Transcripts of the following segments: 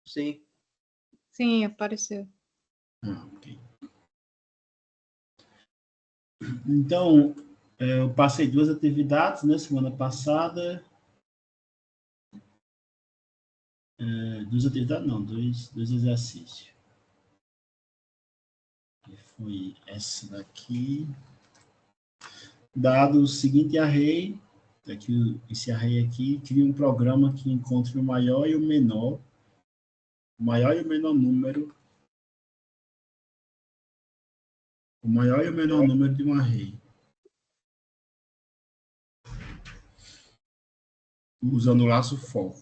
Sim. Sim, apareceu. Ok. Então, eu passei 2 atividades, né, semana passada. 2 atividades, não, dois exercícios. Que foi essa daqui. Dado o seguinte array, aqui, esse array aqui, cria um programa que encontre o maior e o menor número, o maior e o menor número de um array. Usando o laço for.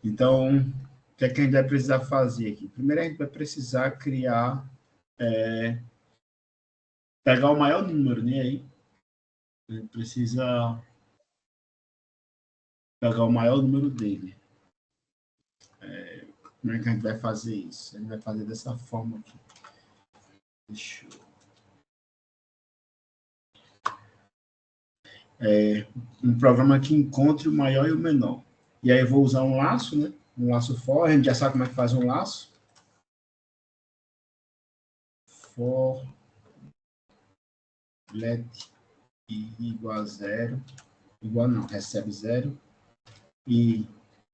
Então, o que é que a gente vai precisar fazer aqui? Primeiro, a gente vai precisar criar, pegar o maior número, né? Aí, a gente precisa pegar o maior número dele. Como é que a gente vai fazer isso? A gente vai fazer dessa forma aqui. Deixa eu... um programa que encontre o maior e o menor. E aí eu vou usar um laço, né? Um laço for, a gente já sabe como é que faz um laço. For let i igual a 0, igual não, recebe 0, e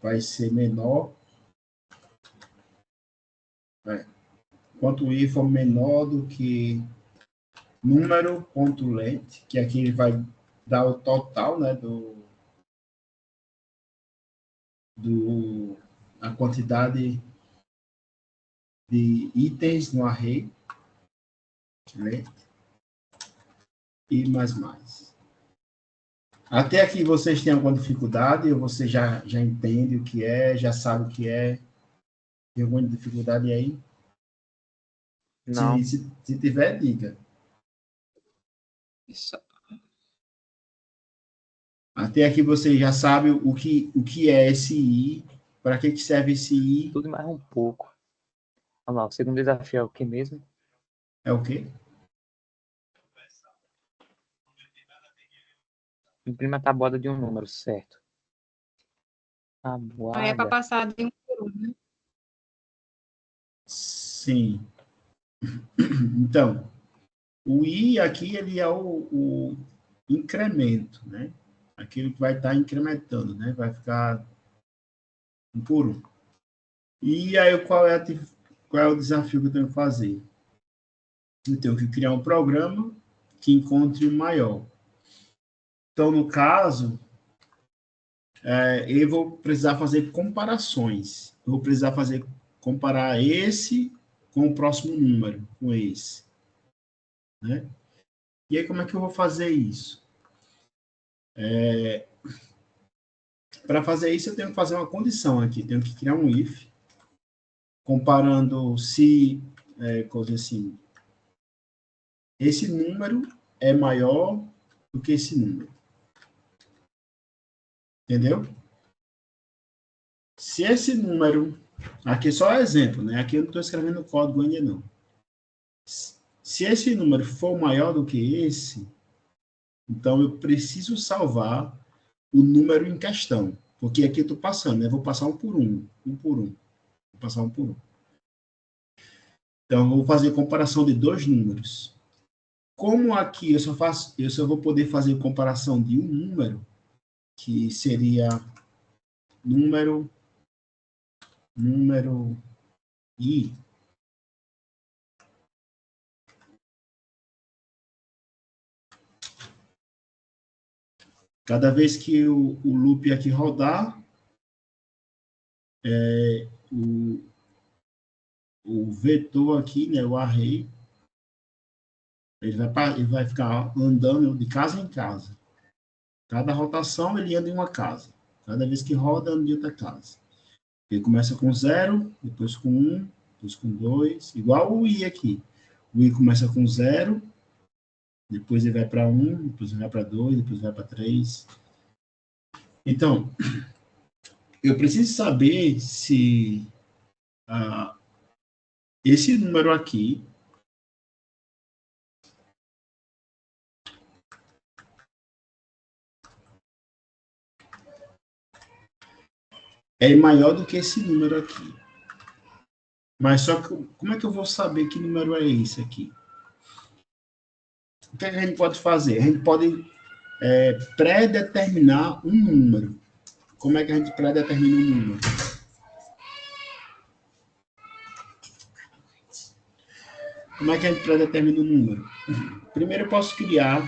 vai ser menor, quanto o i for menor do que número.length, que aqui ele vai dar o total, né, a quantidade de itens no array, length, e mais. Até aqui vocês têm alguma dificuldade, ou você já entende o que é, já sabe o que é? Tem alguma dificuldade aí? Não. Se tiver, diga. Isso. Até aqui você já sabe o que é esse i, para que serve esse i. Tudo mais um pouco. Vamos lá, o segundo desafio é o que mesmo? É o quê? Imprima a tabuada de um número, certo? Aí é para Tabuada. passar de um por um, né? Sim. Então, o i aqui ele é o incremento, né? Aquilo que vai estar incrementando, né? Vai ficar um por um. E aí qual é o desafio que eu tenho que fazer? Eu tenho que criar um programa que encontre o maior. Então, no caso, eu vou precisar fazer comparações. Eu vou precisar comparar esse com o próximo número, com esse. Né? E aí, como é que eu vou fazer isso? Para fazer isso, eu tenho que fazer uma condição aqui. Tenho que criar um if, comparando se, coisa assim, esse número é maior do que esse número. Entendeu? Se esse número... Aqui é só exemplo, né? Aqui eu não estou escrevendo código ainda, não. Se esse número for maior do que esse, então eu preciso salvar o número em questão. Porque aqui eu estou passando, né? Vou passar um por um. Vou passar um por um. Então, eu vou fazer comparação de dois números. Como aqui eu só vou poder fazer comparação de um número, que seria número i. Cada vez que o loop aqui rodar, o vetor aqui, né, o array, ele vai ficar andando de casa em casa. Cada rotação ele anda em uma casa. Cada vez que roda, anda em outra casa. Ele começa com 0, depois com 1, depois com 2, igual o i aqui. O i começa com 0, depois ele vai para 1, depois ele vai para 2, depois ele vai para 3. Então, eu preciso saber se esse número aqui é maior do que esse número aqui. Mas só que, como é que eu vou saber que número é esse aqui? O que a gente pode fazer? A gente pode pré-determinar um número. Como é que a gente pré-determina um número? Como é que a gente pré-determina um número? Primeiro eu posso criar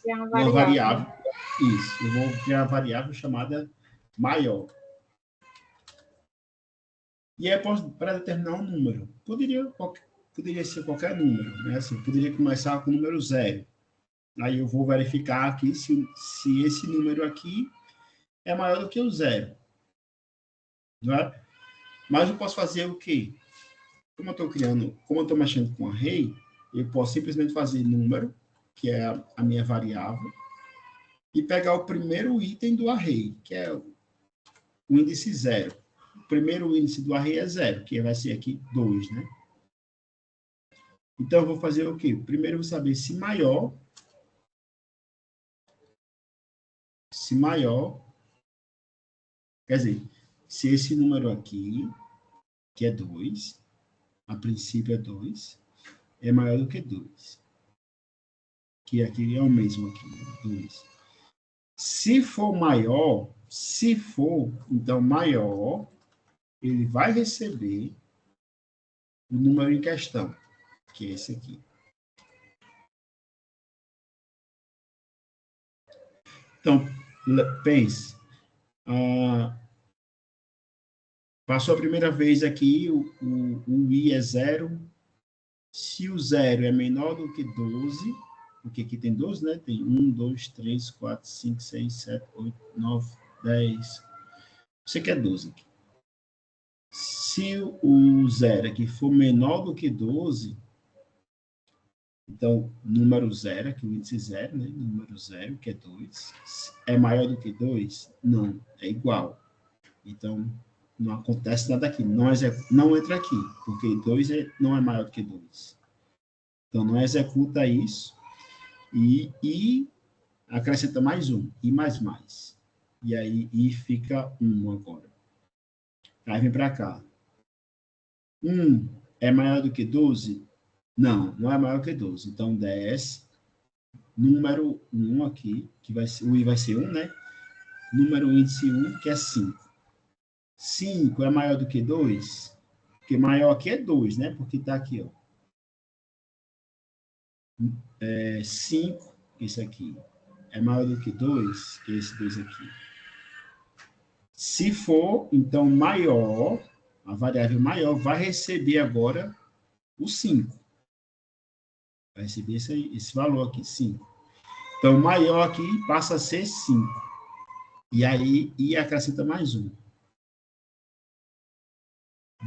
É uma uma variável. variável. Isso, eu vou criar uma variável chamada maior. E aí eu posso pré-determinar um número. Poderia ser qualquer número, né? Assim, poderia começar com o número 0. Aí eu vou verificar aqui se esse número aqui é maior do que o 0. Não é? Mas eu posso fazer o quê? Como eu estou mexendo com array, eu posso simplesmente fazer número, que é a minha variável, e pegar o primeiro item do array, que é o índice 0. O primeiro índice do array é 0, que vai ser aqui 2, né? Então, eu vou fazer o quê? Primeiro, eu vou saber se maior, quer dizer, se esse número aqui, que é 2, a princípio é 2, é maior do que 2. Que aqui é o mesmo aqui, 2. Se for maior, então maior, ele vai receber o número em questão, que é esse aqui. Então, pense, passou a primeira vez aqui, o i é 0. Se o 0 é menor do que 12, porque aqui tem 12, né? Tem 1, 2, 3, 4, 5, 6, 7, 8, 9, 10. Você quer 12 aqui. Se o 0 aqui for menor do que 12, então, número 0, aqui o índice 0, né? Número 0, que é 2. É maior do que 2? Não, é igual. Então, não acontece nada aqui. Não entra aqui, porque 2 não é maior do que 2. Então, não executa isso e acrescenta mais um, e mais. E aí, fica 1 agora. Aí vem para cá. 1 é maior do que 12? Não, não é maior que 12. Então, 10, número 1 aqui, que o i vai ser 1, né? Número índice 1, que é 5. 5 é maior do que 2? Porque maior aqui é 2, né? Porque está aqui, ó. 5, esse aqui, é maior do que 2, que é esse 2 aqui. Se for, então, maior, a variável maior vai receber agora o 5. Vai receber esse valor aqui, 5. Então, maior aqui passa a ser 5. E aí, acrescenta mais um.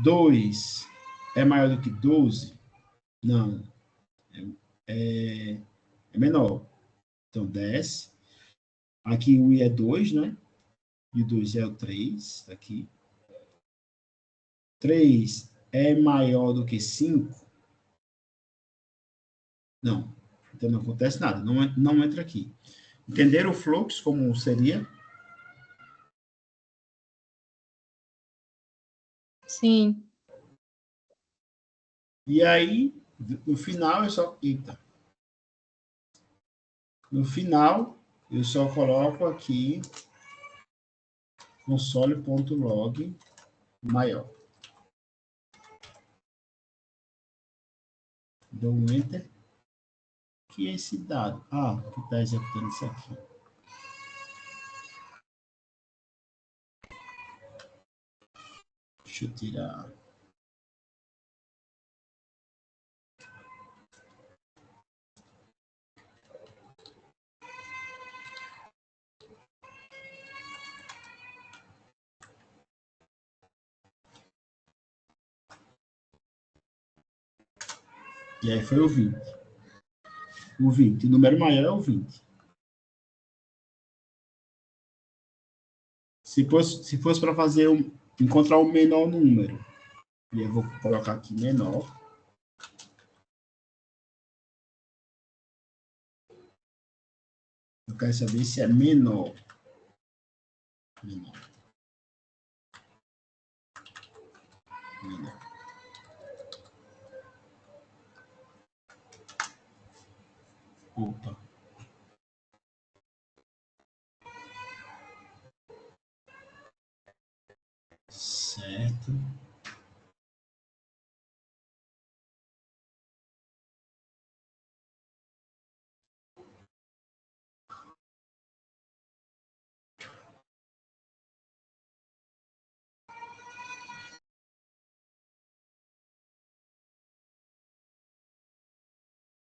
2 é maior do que 12? Não. É menor. Então, 10. Aqui o i é 2, né? E o 2 é o 3, aqui. 3 é maior do que 5? Não. Então, não acontece nada. Não entra aqui. Entenderam o fluxo, como seria? Sim. E aí, no final, no final, eu só coloco aqui console.log maior. Dou um Enter. Que é esse dado? Que está executando isso aqui. Deixa eu tirar. E aí foi o 20. O 20. O número maior é o 20. Se fosse para fazer encontrar o menor número, e eu vou colocar aqui menor. Eu quero saber se é menor. Opa. Certo.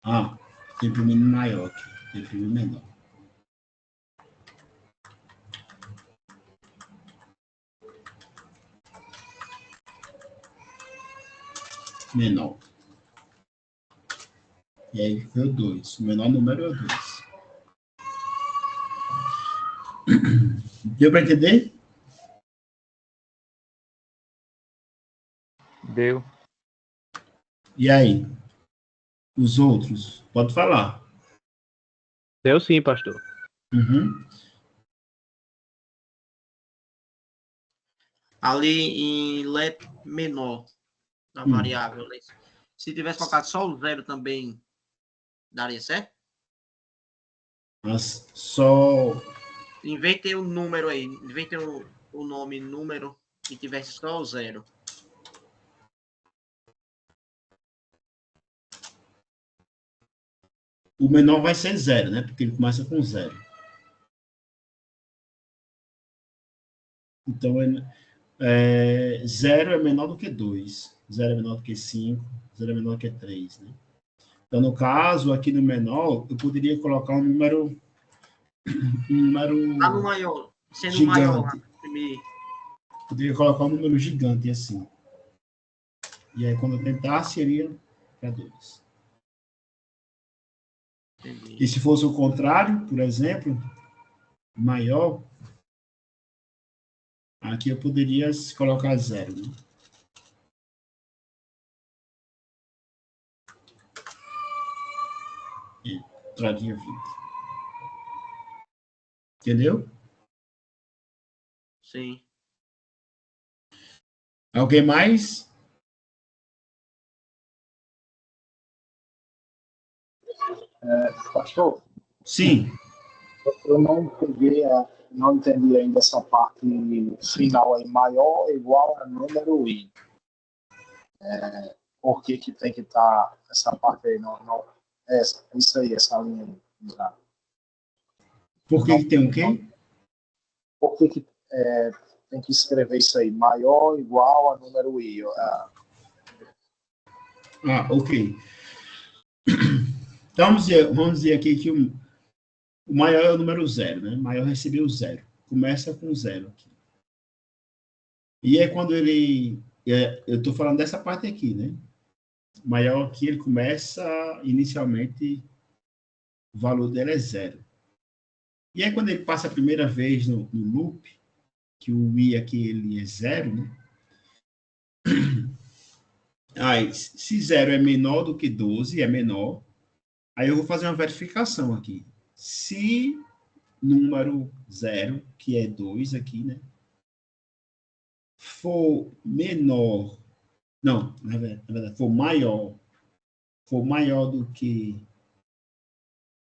Ah, deprimindo maior aqui. Deprimindo menor. Menor. E aí foi o 2. O menor número é o 2. Deu para entender? Deu. E aí? Os outros? Pode falar. Deu sim, pastor. Uhum. Ali em Lé menor da variável. Se tivesse colocado só o 0 também, daria certo? Mas só... Em vez de ter o número aí, em vez de ter o nome número, e tivesse só o 0. O menor vai ser 0, né? Porque ele começa com 0. Então, 0 é menor do que 2. 0 é menor do que 5. 0 é menor do que 3, né? Então, no caso, aqui no menor, eu poderia colocar um número Tá no maior, sendo gigante. maior lá. Poderia colocar um número gigante assim. E aí, quando eu tentasse, seria para 2. Entendi. E se fosse o contrário, por exemplo, maior, aqui eu poderia colocar 0, né? E traria 20. Entendeu? Sim. Alguém mais? Pastor, Sim. eu não peguei, não entendi ainda essa parte final aí, maior ou igual a número i. Por que que tem que estar essa parte aí? Não, isso aí, essa linha aí. Já. Por que tem o quê? Por que que tem que escrever isso aí? Maior ou igual a número i. Ok. Então, vamos dizer aqui que o maior é o número 0, né? O maior recebeu 0. Começa com 0 aqui. E é quando ele... eu estou falando dessa parte aqui, né? O maior aqui, ele começa, inicialmente, o valor dele é 0. E aí, quando ele passa a primeira vez no loop, que o i aqui ele é 0, né? Aí, se 0 é menor do que 12, é menor, aí eu vou fazer uma verificação aqui. Se número 0, que é 2 aqui, né? For menor, não, na verdade, for maior do que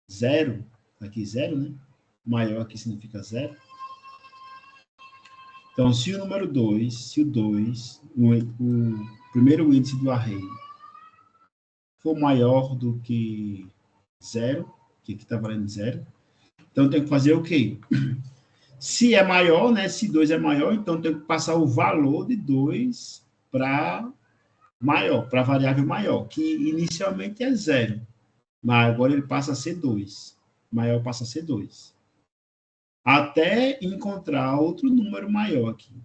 0, aqui 0, né? Maior aqui significa 0. Então, se o número 2, se o 2, o primeiro índice do array, for maior do que 0, que aqui está valendo 0, então tem que fazer o quê? Se é maior, né? Se 2 é maior, então tem que passar o valor de 2 para maior, para a variável maior, que inicialmente é 0, mas agora ele passa a ser 2. Maior passa a ser 2. Até encontrar outro número maior aqui.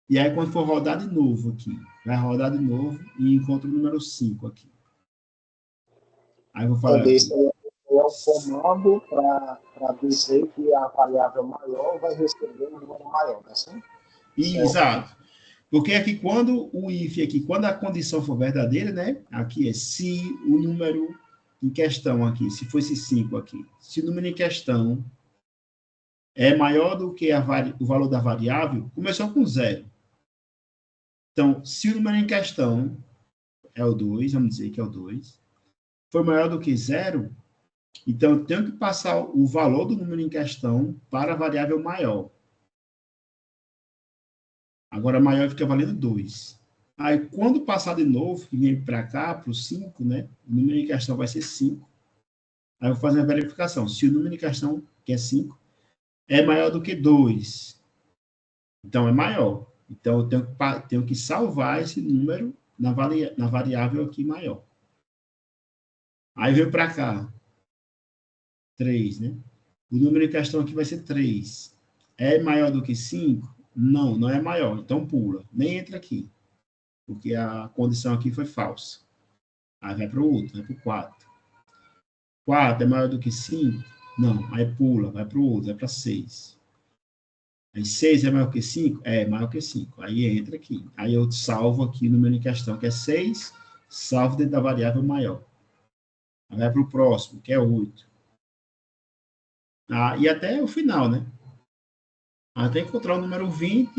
E aí, quando for rodar de novo aqui, vai rodar de novo e encontra o número 5 aqui. Aí eu vou falar aqui. Esse é o comando para dizer que a variável maior vai receber um número maior, não é assim? Exato. Porque aqui, quando o if aqui, quando a condição for verdadeira, né? Aqui é se o número em questão aqui, se fosse 5 aqui, se o número em questão é maior do que o valor da variável, começou com 0. Então, se o número em questão é o 2, vamos dizer que é o 2, for maior do que 0, Então, eu tenho que passar o valor do número em questão para a variável maior. Agora, a maior fica valendo 2. Aí, quando passar de novo, que vem para cá, para o 5, né? O número em questão vai ser 5. Aí, eu vou fazer a verificação. Se o número em questão, que é 5, é maior do que 2, então é maior. Então, eu tenho que salvar esse número na variável aqui maior. Aí, veio para cá. 3, né? O número em questão aqui vai ser 3. É maior do que 5? Não, não é maior. Então pula. Nem entra aqui. Porque a condição aqui foi falsa. Aí vai para o outro, vai para o 4. 4 é maior do que 5? Não. Aí pula, vai para o outro, vai para 6. Aí 6 é maior que 5? É maior que 5. Aí entra aqui. Aí eu salvo aqui o número em questão, que é 6, salvo dentro da variável maior. Aí vai para o próximo, que é 8. E até o final, né? Até encontrar o número 20,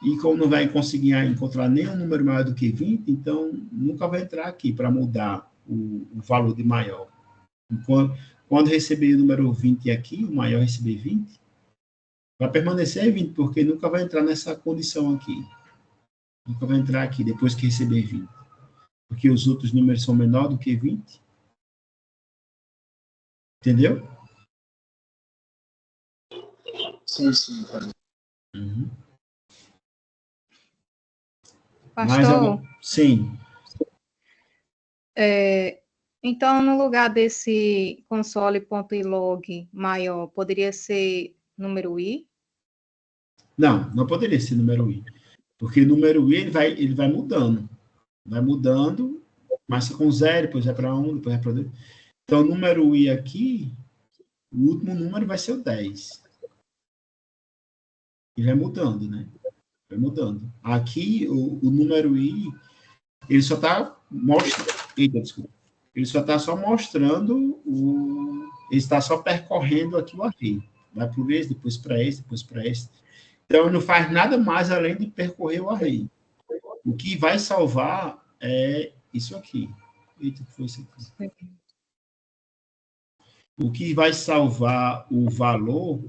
e como não vai conseguir encontrar nenhum número maior do que 20, então nunca vai entrar aqui para mudar o valor de maior. Quando receber o número 20 aqui, o maior receber 20, vai permanecer 20, porque nunca vai entrar nessa condição aqui. Nunca vai entrar aqui depois que receber 20. Porque os outros números são menor do que 20. Entendeu? Sim, sim. Uhum. Mais Pastor, algum? Sim. então no lugar desse console.log maior, poderia ser número i? Não, não poderia ser número i. Porque número i ele vai mudando. Vai mudando, começa com 0, depois vai para 1, depois vai para 2. Então, o número i aqui, o último número vai ser o 10. E vai mudando, né? Vai mudando. Aqui, o número i, ele só está mostrando. Eita, desculpa. Ele só está só mostrando ele está só percorrendo aqui o array. Vai por esse, depois para esse, depois para esse. Então, ele não faz nada mais além de percorrer o array. O que vai salvar é isso aqui. Eita, o que foi isso aqui? O que vai salvar o valor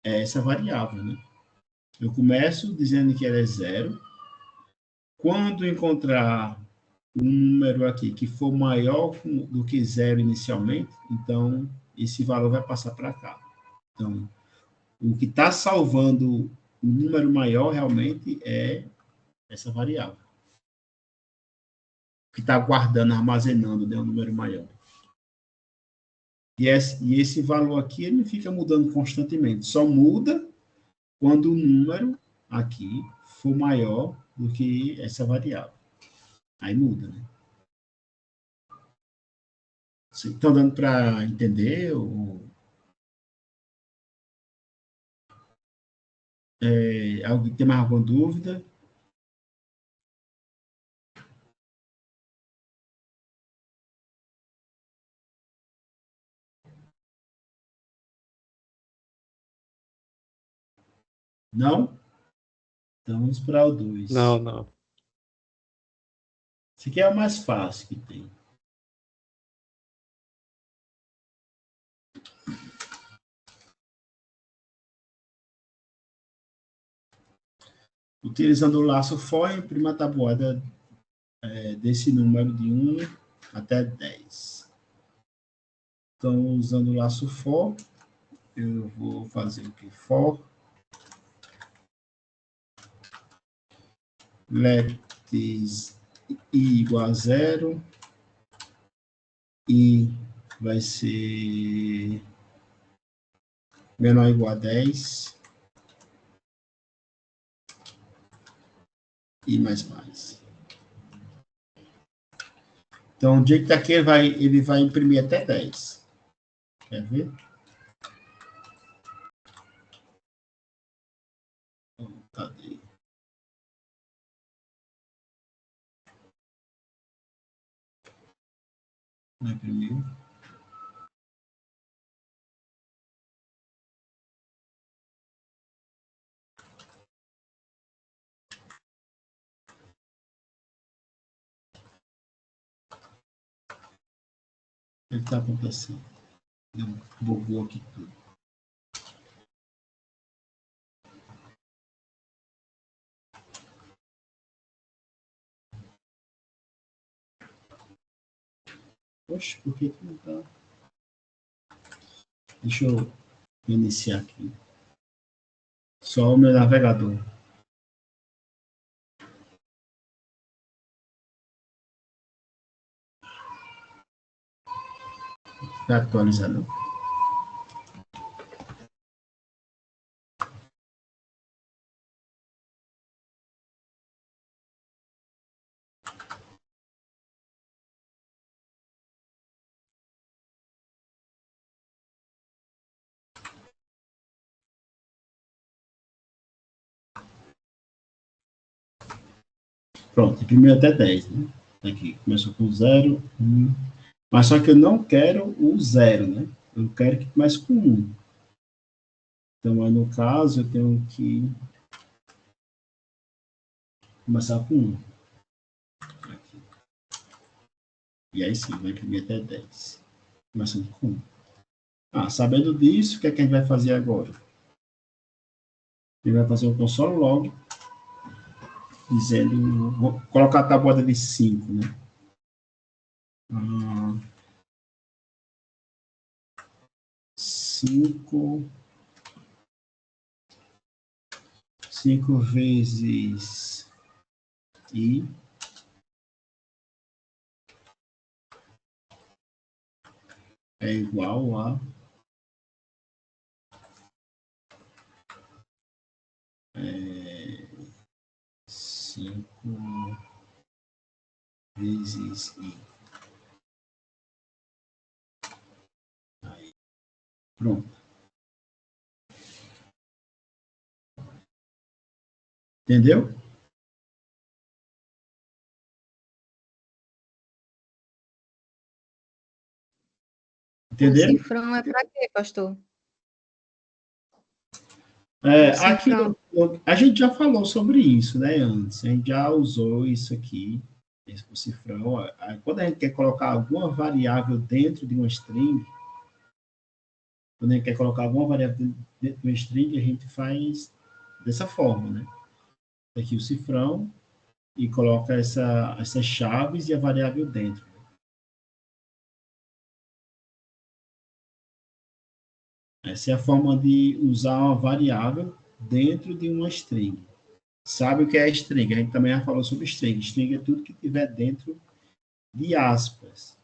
é essa variável, né? Eu começo dizendo que ela é 0. Quando encontrar um número aqui que for maior do que 0 inicialmente, então esse valor vai passar para cá. Então, o que está salvando o número maior realmente é essa variável. O que está guardando, armazenando, né, o número maior. E esse valor aqui, ele não fica mudando constantemente. Só muda quando o número aqui for maior do que essa variável. Aí muda, né? Estão dando para entender? Alguém tem mais alguma dúvida? Não? Então vamos para o 2. Não. Esse aqui é o mais fácil que tem. Utilizando o laço for, imprima a tabuada desse número de 1 até 10. Então, usando o laço for, eu vou fazer o que? For let is i igual a 0, i vai ser menor ou igual a 10, i mais. Então, o jeito que aqui ele vai imprimir até 10. Quer ver? Cadê? Não imprimiu. O que está acontecendo? Bugou aqui tudo. Poxa, por que não tá? Deixa eu iniciar aqui. Só o meu navegador. Está atualizando. Pronto, primeiro até 10, né? Aqui, começou com 0, 1. Mas só que eu não quero o 0, né? Eu quero que comece com 1. Então, aí, no caso, eu tenho que começar com 1. Aqui. E aí sim, vai imprimir até 10. Começando com 1. Sabendo disso, o que é que a gente vai fazer agora? Ele vai fazer o console log, dizendo, vou colocar a tabuada de 5, né? 5 vezes I é igual a 5 vezes I. Aí. Pronto. Entendeu? Entendeu? O cifrão é para quê, pastor? Aqui a gente já falou sobre isso, né, antes. A gente já usou isso aqui, o cifrão. Quando a gente quer colocar alguma variável dentro de uma string, quando a gente quer colocar alguma variável dentro de uma string, a gente faz dessa forma, né? Aqui o cifrão e coloca essas chaves e a variável dentro. Essa é a forma de usar uma variável dentro de uma string. Sabe o que é string? A gente também já falou sobre string. String é tudo que tiver dentro de aspas.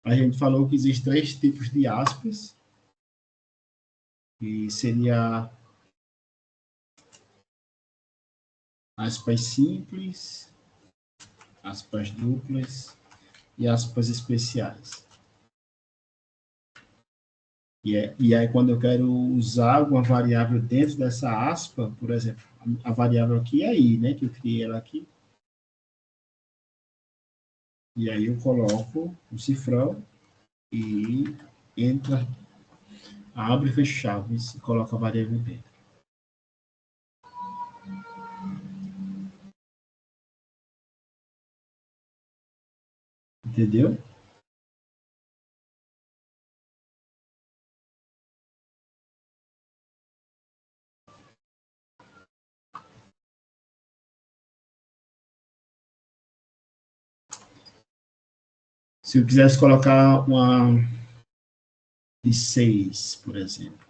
A gente falou que existem 3 tipos de aspas, que seria aspas simples, aspas duplas e aspas especiais. E aí, quando eu quero usar alguma variável dentro dessa aspa, por exemplo, a variável aqui é I, né, que eu criei ela aqui. E aí eu coloco o cifrão e entra, abre e fecha chaves e coloca a variável dentro. Entendeu? Se eu quisesse colocar uma de 6, por exemplo,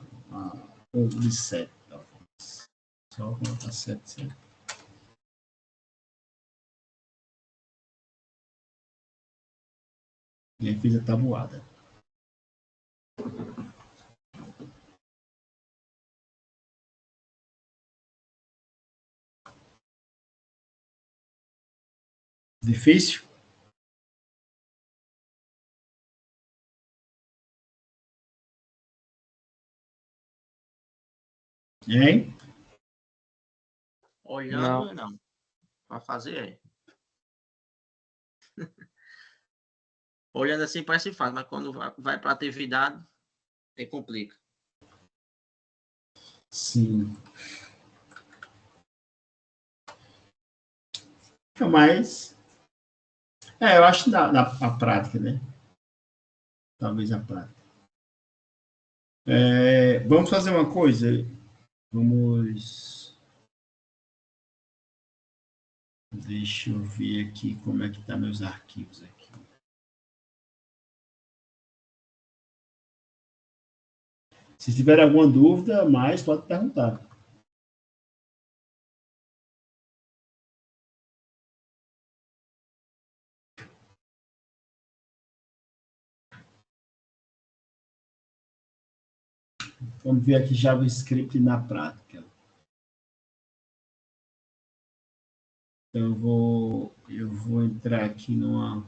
ou de 7, talvez. Só colocar 7, 7. E aí fiz a tabuada. Difícil? Hein? Olhando, não. Para fazer, Olhando assim parece fácil, mas quando vai para atividade, aí complica. Sim. Mas, eu acho na prática, né? Talvez a prática. Vamos fazer uma coisa. Vamos. Deixa eu ver aqui como é que tá meus arquivos aqui. Se tiver alguma dúvida, mais pode perguntar. Vamos ver aqui JavaScript na prática. Então, eu vou entrar aqui numa...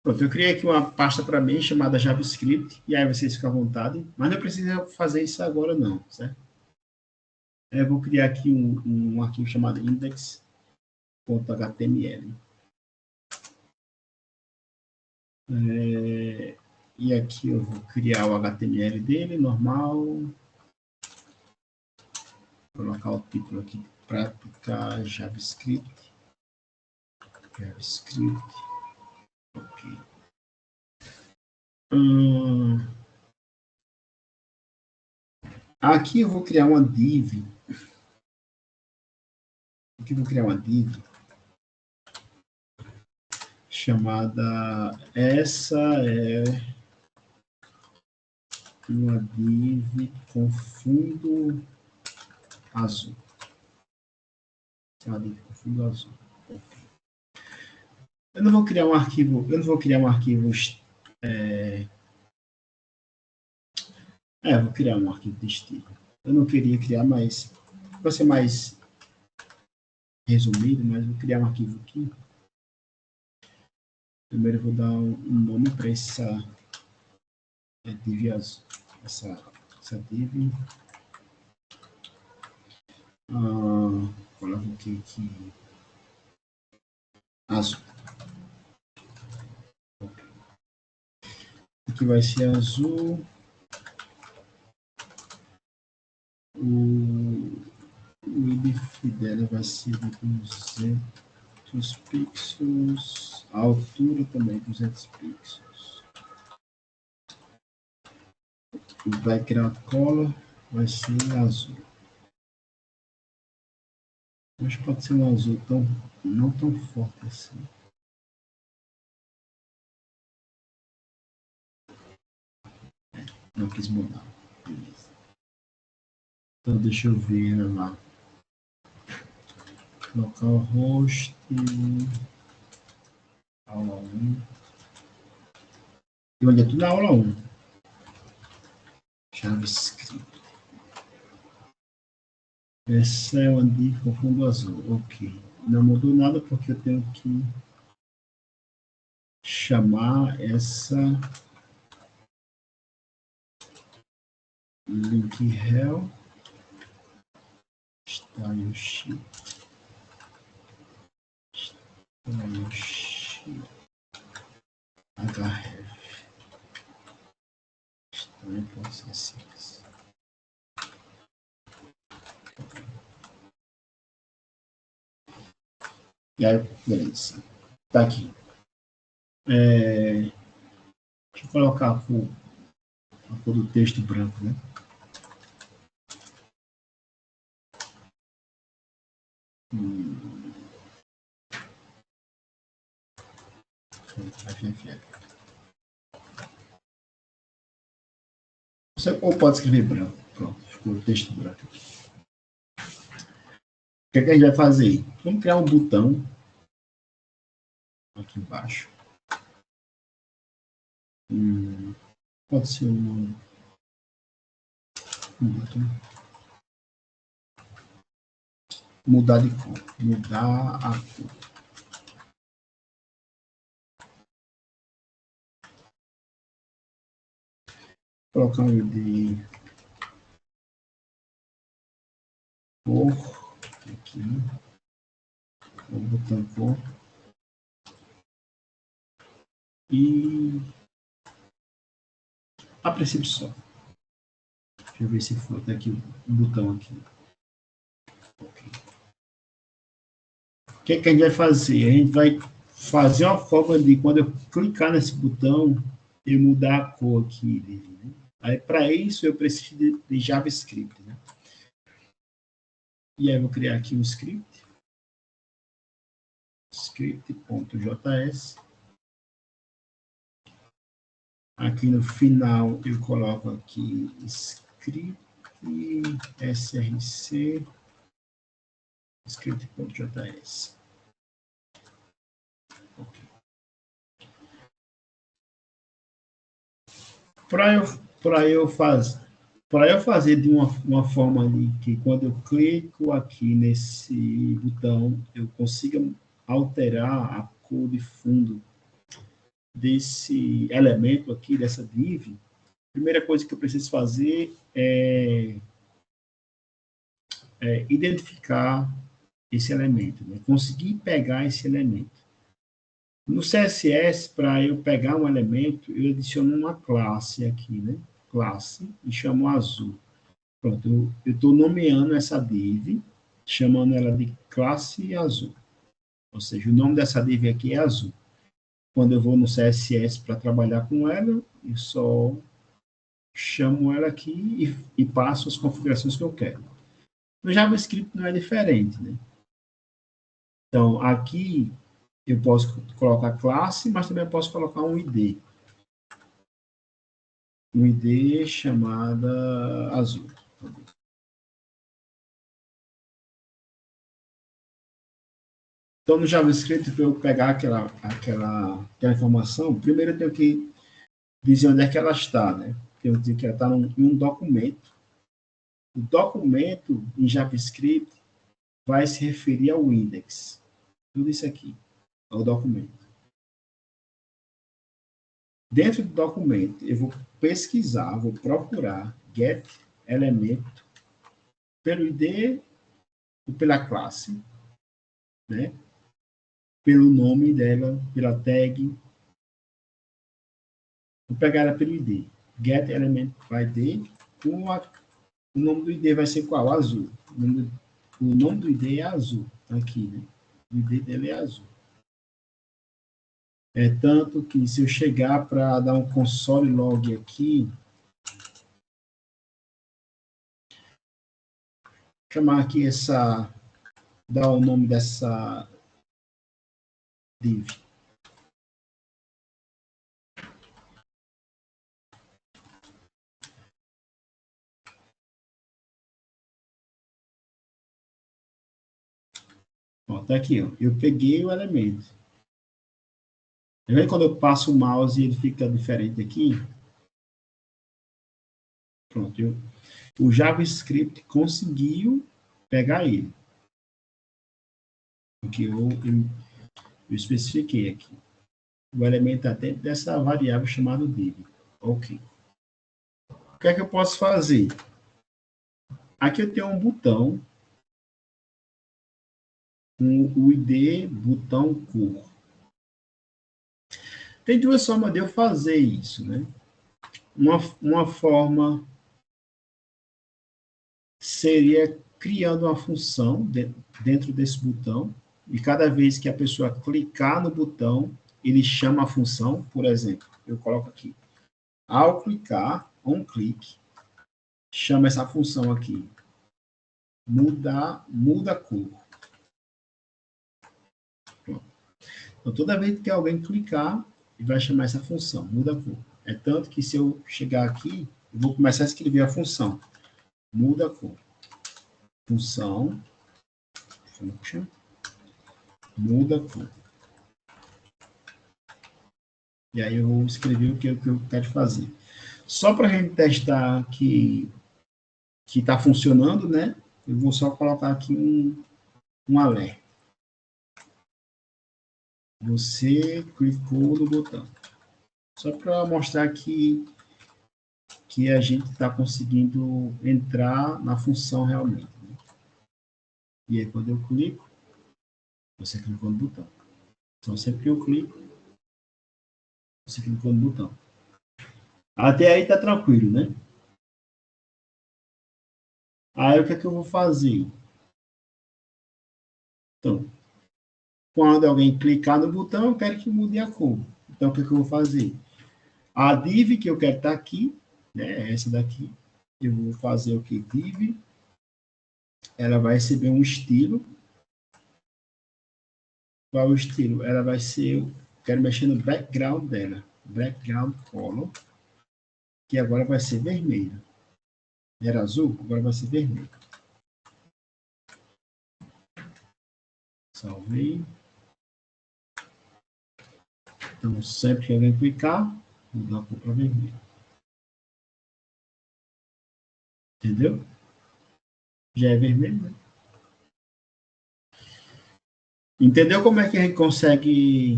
Pronto, eu criei aqui uma pasta para mim chamada JavaScript, e aí vocês ficam à vontade, mas não precisa fazer isso agora não, certo? Eu vou criar aqui um arquivo chamado index.html. E aqui eu vou criar o HTML dele, normal. Vou colocar o título aqui, prática JavaScript. JavaScript. Ok. Aqui eu vou criar uma div. Aqui eu vou criar uma div chamada... Essa é uma div com fundo azul. Uma div com fundo azul. Eu não vou criar um arquivo... vou criar um arquivo de estilo. Eu não queria criar, mas vai ser mais resumido, mas vou criar um arquivo aqui. Primeiro eu vou dar um nome para essa div azul. Essa div. Coloco aqui azul. Aqui vai ser azul. O width dela vai ser de 200 pixels. A altura também 200 pixels. O background color vai ser azul. Mas pode ser um azul não tão forte assim. Não quis mudar. Beleza. Então deixa eu ver lá. Localhost. Aula 1. E onde é tudo na aula 1. JavaScript. Essa é uma div com fundo azul. Ok. Não mudou nada porque eu tenho que chamar essa link rel style sheet href também pode ser assim. E aí, beleza. Tá aqui. Deixa eu colocar a cor do texto branco, né? Ou pode escrever branco. Pronto, ficou o texto branco aqui. O que é que a gente vai fazer? Vamos criar um botão aqui embaixo. Pode ser um botão. Mudar de cor. Mudar a cor. Colocar um de cor aqui. O botão cor. E a princípio só. Deixa eu ver se foi. Tá aqui o botão aqui. Ok. O que é que a gente vai fazer? A gente vai fazer uma forma de, quando eu clicar nesse botão, eu mudar a cor aqui dele, né? Aí, para isso, eu preciso de JavaScript, né? E aí, eu vou criar aqui um script. Script.js. Aqui no final, eu coloco aqui script src script.js. Ok. Para eu fazer de uma forma ali que quando eu clico aqui nesse botão, eu consiga alterar a cor de fundo desse elemento aqui, dessa div, a primeira coisa que eu preciso fazer é identificar esse elemento, né? Conseguir pegar esse elemento. No CSS, para eu pegar um elemento, eu adiciono uma classe aqui, né? Classe, e chamo azul. Pronto, eu estou nomeando essa div, chamando ela de classe azul. Ou seja, o nome dessa div aqui é azul. Quando eu vou no CSS para trabalhar com ela, eu só chamo ela aqui e passo as configurações que eu quero. No JavaScript não é diferente, né? Então, aqui eu posso colocar classe, mas também posso colocar um ID. Um ID chamada azul. Então, no JavaScript, para eu pegar aquela informação, primeiro eu tenho que dizer onde é que ela está, né? Tenho que dizer que ela está em um documento. O documento em JavaScript vai se referir ao index. Tudo isso aqui é o documento. Dentro do documento, eu vou pesquisar, vou procurar get elemento pelo ID ou pela classe, né? Pelo nome dela, pela tag. Vou pegar ela pelo ID. Get element by ID. O nome do ID vai ser qual? Azul. O nome do ID é azul. Aqui, né? O ID dele é azul. É tanto que se eu chegar para dar um console log aqui, chamar aqui dar o nome dessa div. Ó, tá aqui, ó. Eu peguei o elemento. Tá vendo quando eu passo o mouse e ele fica diferente aqui? Pronto. O JavaScript conseguiu pegar ele. Porque eu especifiquei aqui. O elemento está dentro dessa variável chamada div. Ok. O que é que eu posso fazer? Aqui eu tenho um botão com o ID botão cor. Tem duas formas de eu fazer isso, né? Uma forma seria criando uma função dentro desse botão, e cada vez que a pessoa clicar no botão, ele chama a função, por exemplo, eu coloco aqui, ao clicar, clique, chama essa função aqui, muda cor. Pronto. Então, toda vez que alguém clicar, ele vai chamar essa função, muda cor. É tanto que se eu chegar aqui, eu vou começar a escrever a função, muda cor. Função, function, muda cor. E aí eu vou escrever o que eu quero fazer. Só para a gente testar que está funcionando, né? Eu vou só colocar aqui um alerta. Você clicou no botão. Só para mostrar que a gente está conseguindo entrar na função realmente. Né? E aí, quando eu clico, você clicou no botão. Então, sempre que eu clico, você clicou no botão. Até aí está tranquilo, né? Aí o que é que eu vou fazer? Então, quando alguém clicar no botão, eu quero que mude a cor. Então, o que é que eu vou fazer? A div que eu quero estar aqui, né, essa daqui, eu vou fazer o que? Div, ela vai receber um estilo. Qual é o estilo? Ela vai ser, eu quero mexer no background dela, background color, que agora vai ser vermelho. Era azul, agora vai ser vermelho. Salvei. Então, sempre que alguém clicar, mudar a cor para vermelho. Entendeu? Já é vermelho, né? Entendeu como é que a gente consegue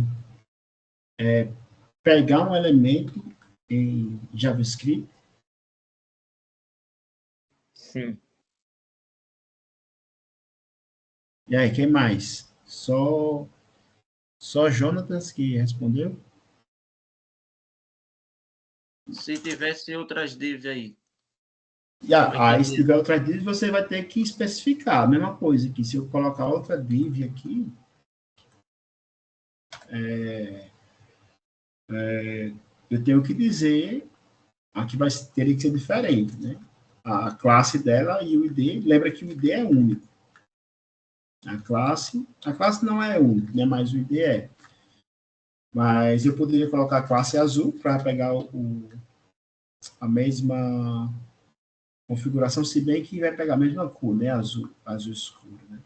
pegar um elemento em JavaScript? Sim. E aí, quem mais? Só Jonatas que respondeu? Se tivesse outras divs aí. E Como é que aí, se é? tiver outra div, você vai ter que especificar. A mesma coisa que se eu colocar outra div aqui, eu tenho que dizer, aqui teria que ser diferente, né? A classe dela e o ID, lembra que o ID é único. A classe não é única, né? Mas o ID é. Mas eu poderia colocar a classe azul para pegar a mesma configuração, se bem que vai pegar a mesma cor, né? Azul escuro, né?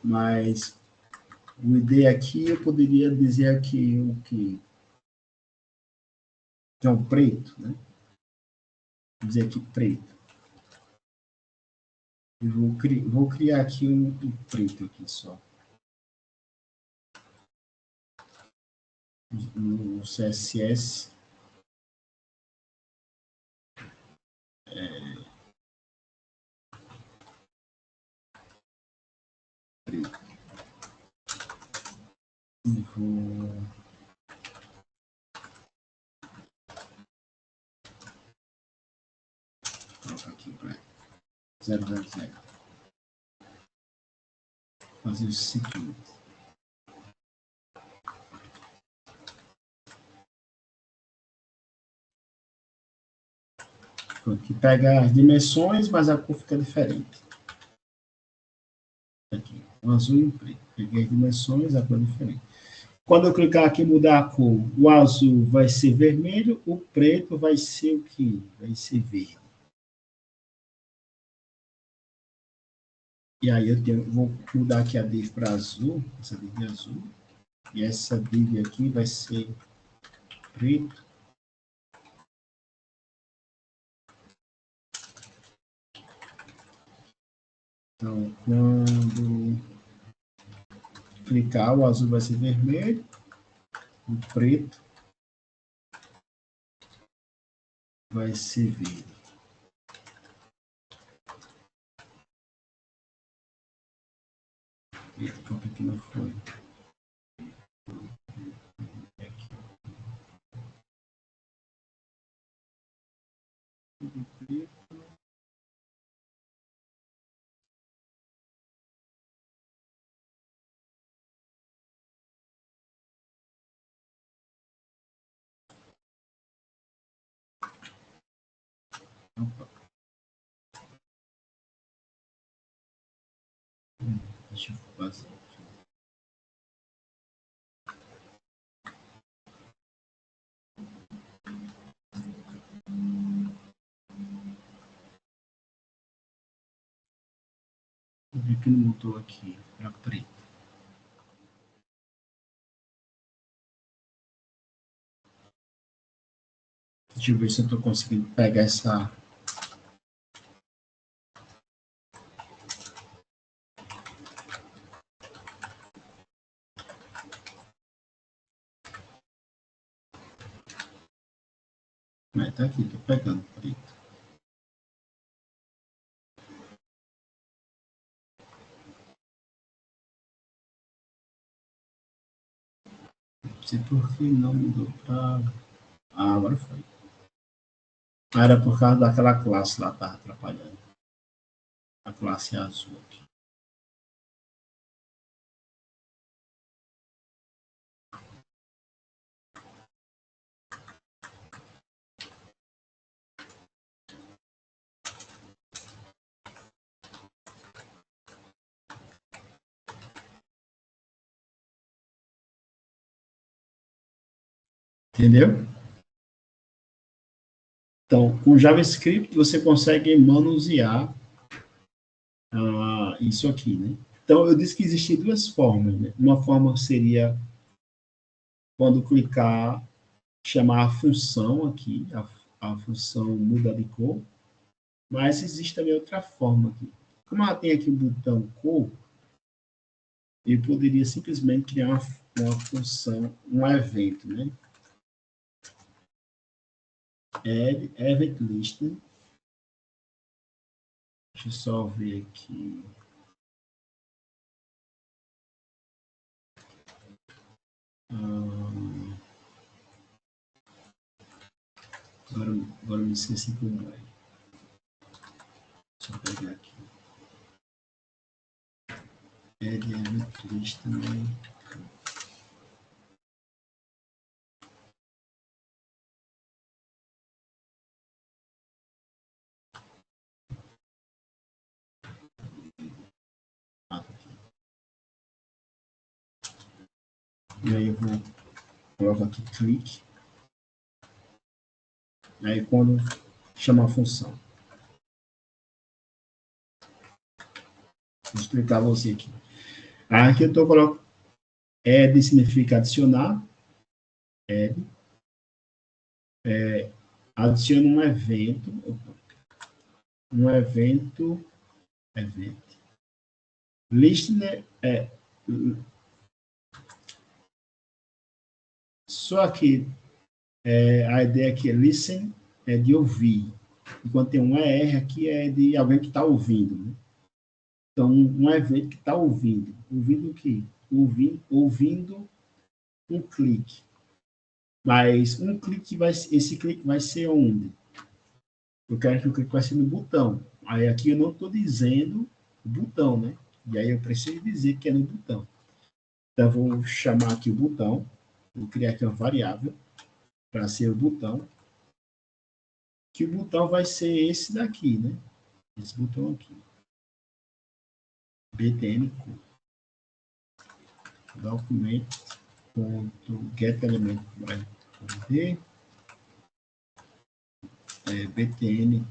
Mas o ID aqui, eu poderia dizer aqui o que é um preto, né? Vou dizer aqui preto. Eu vou criar aqui um preto aqui só. No CSS. Preto. E vou colocar aqui para 000. Fazer o seguinte. Aqui pega as dimensões, mas a cor fica diferente. Aqui, um azul e um preto. Peguei as dimensões, a cor é diferente. Quando eu clicar aqui em mudar a cor, o azul vai ser vermelho, o preto vai ser o quê? Vai ser verde. E aí vou mudar aqui a div para azul, essa div é azul. E essa div aqui vai ser preto. Então, quando clicar, o azul vai ser vermelho, o preto vai ser verde. Por que não foi? Opa. Deixa eu fazer. Por que não mudou aqui para preto? Deixa eu ver se eu estou conseguindo pegar essa. Tá aqui, estou pegando preto. Não sei por que não mudou para. Ah, agora foi. Era por causa daquela classe lá, tá atrapalhando. A classe azul aqui. Entendeu? Então, com JavaScript, você consegue manusear isso aqui, né? Então, eu disse que existem duas formas, né? Uma forma seria quando clicar, chamar a função aqui, a função muda de cor, mas existe também outra forma aqui. Como ela tem aqui o botão cor, eu poderia simplesmente criar uma função, um evento, né? Add event list. Deixa eu só ver aqui. Agora me esqueci como é. Deixa eu pegar aqui. Add event list também. E aí eu coloco aqui clique. Aí quando chama a função. Vou explicar a você aqui. Aqui eu coloco add significa adicionar. Add. Adiciona um evento. Um evento. Listener só que a ideia aqui é listen, é de ouvir. Enquanto tem um ER aqui, é de alguém que está ouvindo. Né? Então, um evento que está ouvindo. Ouvindo o quê? Ouvindo um clique. Mas esse clique vai ser onde? Eu quero que o clique vai ser no botão. Aí aqui eu não estou dizendo o botão, né? E aí eu preciso dizer que é no botão. Então, eu vou chamar aqui o botão. Vou criar aqui uma variável para ser o botão. Que o botão vai ser esse daqui, né? Esse botão aqui. btn documento.getElement vai poder btn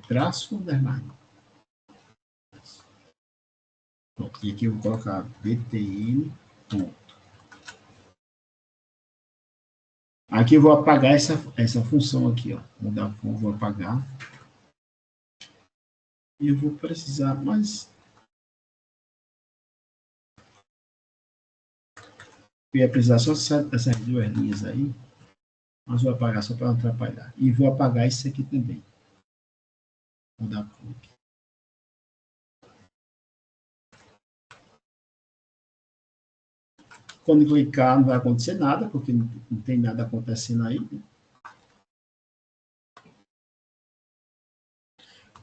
traço underline. E aqui eu vou colocar btn ponto. Aqui eu vou apagar essa função aqui, ó. Vou apagar. E eu vou precisar, mas eu ia precisar só essas duas linhas aí, mas vou apagar só para não atrapalhar. E vou apagar isso aqui também. Vou dar clique. Quando clicar não vai acontecer nada, porque não tem nada acontecendo aí. Né?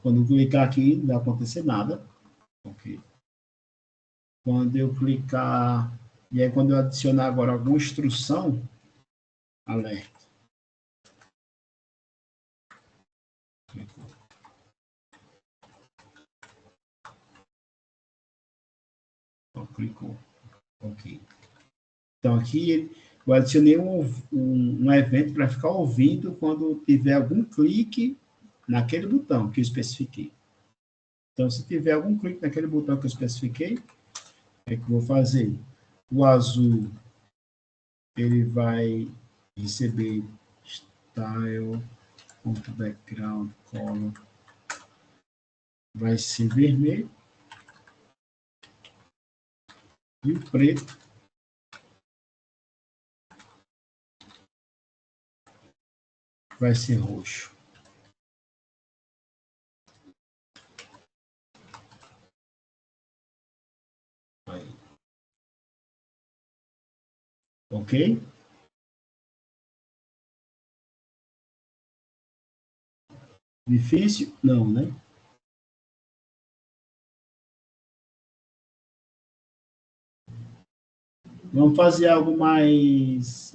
Quando eu clicar aqui, não vai acontecer nada. Ok. Quando eu clicar, e aí quando eu adicionar agora alguma instrução, alerta. Então, clicou. Ok. Então aqui eu adicionei um evento para ficar ouvindo quando tiver algum clique naquele botão que eu especifiquei. Então, se tiver algum clique naquele botão que eu especifiquei, é que eu vou fazer. O azul, ele vai receber style.background color, vai ser vermelho, e o preto vai ser roxo. Aí. Ok? Difícil? Não, né? Vamos fazer algo mais.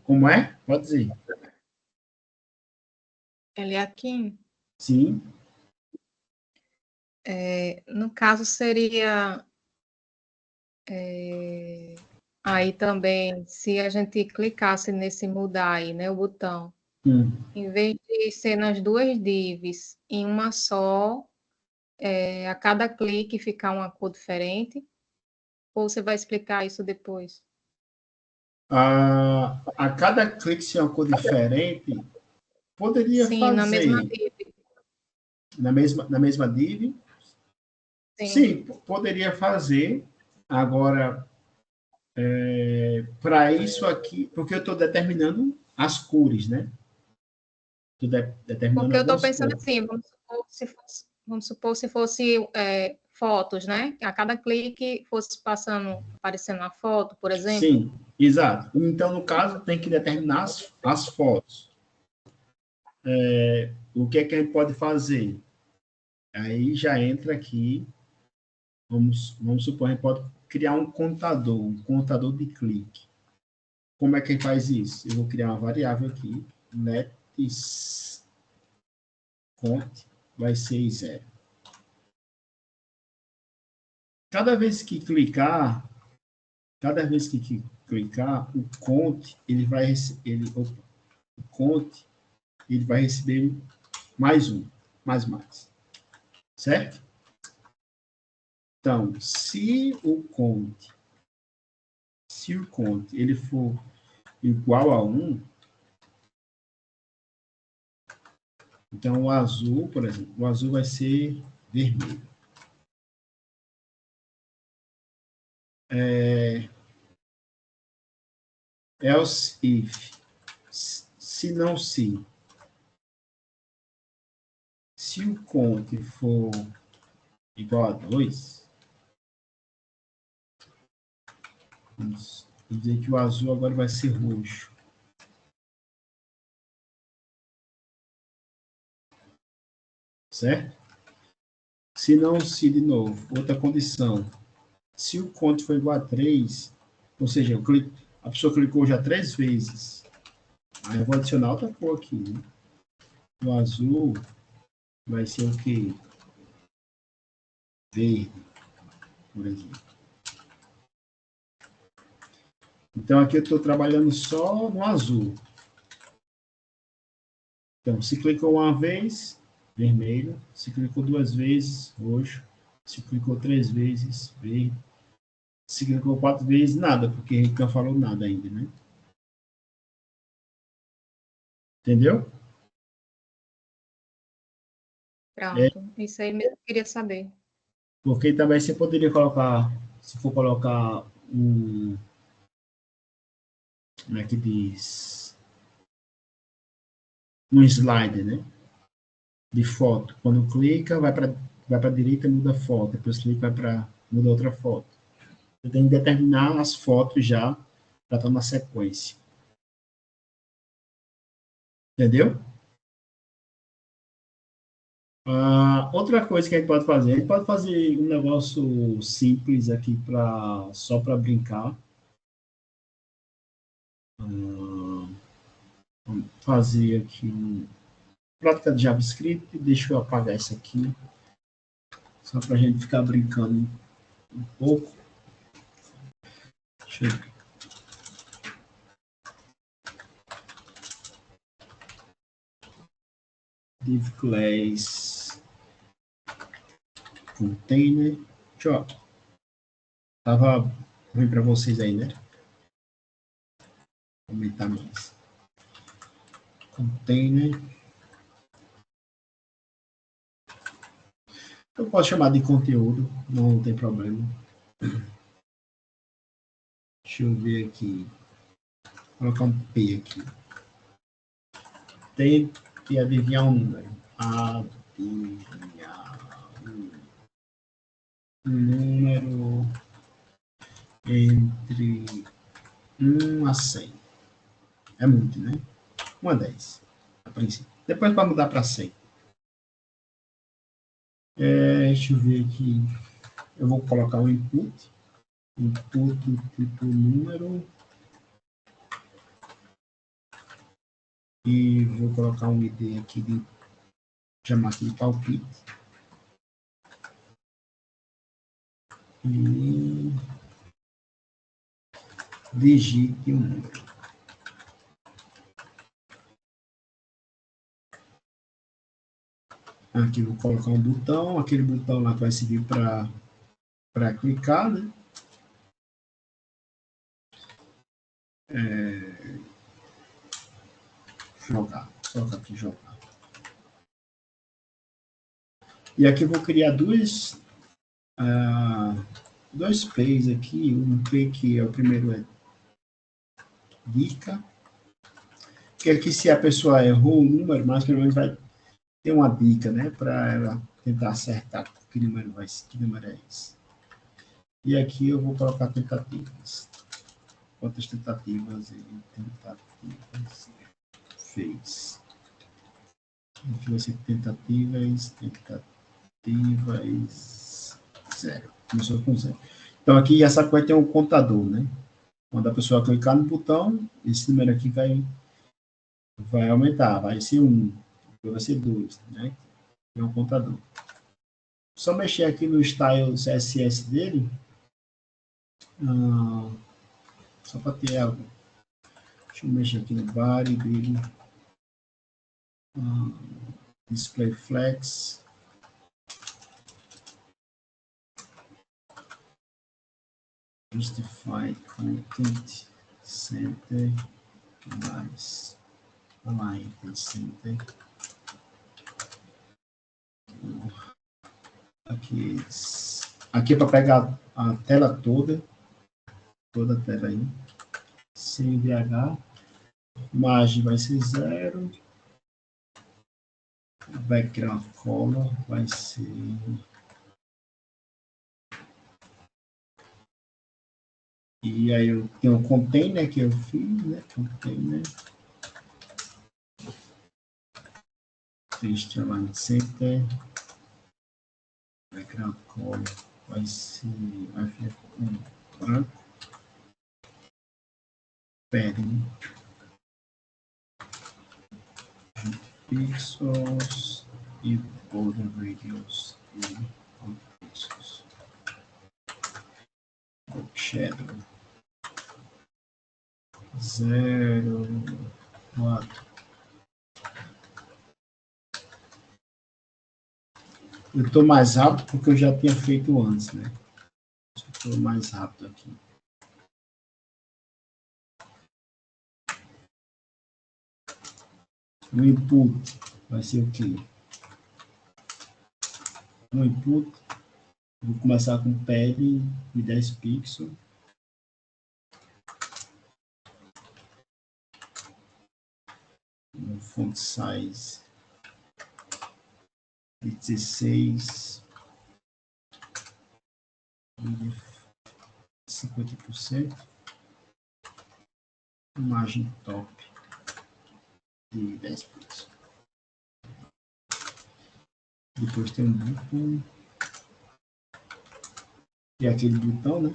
Como é? Pode dizer. Eliakim, Sim. no caso seria aí também, se a gente clicasse nesse mudar aí, né, o botão, em vez de ser nas duas divs, em uma só, a cada clique ficar uma cor diferente, ou você vai explicar isso depois? A cada clique ser uma cor diferente, poderia Sim, na mesma fazer div. na mesma div. Sim. Sim, poderia fazer. Agora, para isso aqui, porque eu estou determinando as cores, né? Estou determinando Porque eu estou algumas pensando cores. assim, vamos supor se fosse fotos, né? A cada clique fosse aparecendo a foto, por exemplo. Sim, exato. Então, no caso, tem que determinar as fotos. O que é que a gente pode fazer? Aí já entra aqui, vamos supor, a gente pode criar um contador de clique. Como é que a gente faz isso? Eu vou criar uma variável aqui, let's count vai ser 0. Cada vez que clicar, o count, ele vai receber mais um, mais. Certo? Então, se o count ele for igual a 1, então o azul, por exemplo, o azul vai ser vermelho. Else if, se não se o count for igual a 2, vamos dizer que o azul agora vai ser roxo. Certo? Se não se, de novo, outra condição. Se o count for igual a 3, ou seja, a pessoa clicou já 3 vezes, aí eu vou adicionar outra cor aqui, né? O azul vai ser o quê? Verde, por exemplo. Então, aqui eu estou trabalhando só no azul. Então, se clicou uma vez, vermelho. Se clicou 2 vezes, roxo. Se clicou 3 vezes, verde. Se clicou 4 vezes, nada, porque a gente não falou nada ainda, né? Entendeu? Pronto. Isso aí mesmo que eu queria saber. Porque também você poderia colocar, se for colocar como é que diz? Um slide, né? De foto. Quando clica, vai para a direita, muda a foto. Depois clica, muda outra foto. Você tem que determinar as fotos já para estar na sequência. Entendeu? Outra coisa que a gente pode fazer um negócio simples aqui só para brincar. Vamos fazer aqui prática de JavaScript. Deixa eu apagar isso aqui, só para a gente ficar brincando um pouco. Deixa eu... Div class container. Deixa eu... Tava ruim para vocês aí, né? Vou aumentar mais. Container. Eu posso chamar de conteúdo, não tem problema. Deixa eu ver aqui. Vou colocar um P aqui. Tem que adivinhar um número. Adivinhar um número entre 1 a 100. É muito, né? 1 a 10, a princípio. Depois para mudar para 100. Deixa eu ver aqui. Eu vou colocar o input tipo número. E vou colocar um ID aqui de chamar aqui de palpite. E digite um número. Aqui vou colocar um botão, aquele botão lá que vai servir para clicar, né? Jogar, coloca aqui jogar. E aqui eu vou criar dois P's aqui, um P que é o primeiro é dica, que aqui se a pessoa errou o número, mas pelo menos vai ter uma dica, né, para ela tentar acertar que número é esse. E aqui eu vou colocar tentativas. Quantas tentativas ele fez. Aqui vai ser tentativas 0. Começou com 0. Então aqui essa vai ter um contador, né? Quando a pessoa clicar no botão, esse número aqui vai aumentar, vai ser 1, vai ser 2, né? É um contador. Só mexer aqui no style CSS dele, só para ter algo. Deixa eu mexer aqui no body dele. Display flex. Justify content center mais align center. Aqui é para pegar a tela toda a tela aí, CVH, margem vai ser 0, background color vai ser e aí eu tenho um container que eu fiz, né, container Text align center, background color vai ser branco, padding pixels e border radius de pixels. Shadow 0,4. Eu estou mais rápido porque eu já tinha feito antes, né? Estou mais rápido aqui. O input vai ser o quê? No input, vou começar com padding de 10 pixels. Um font size de 16 de 50%. Margem top de 10 pixels. Depois tem um botão. E aquele botão, né?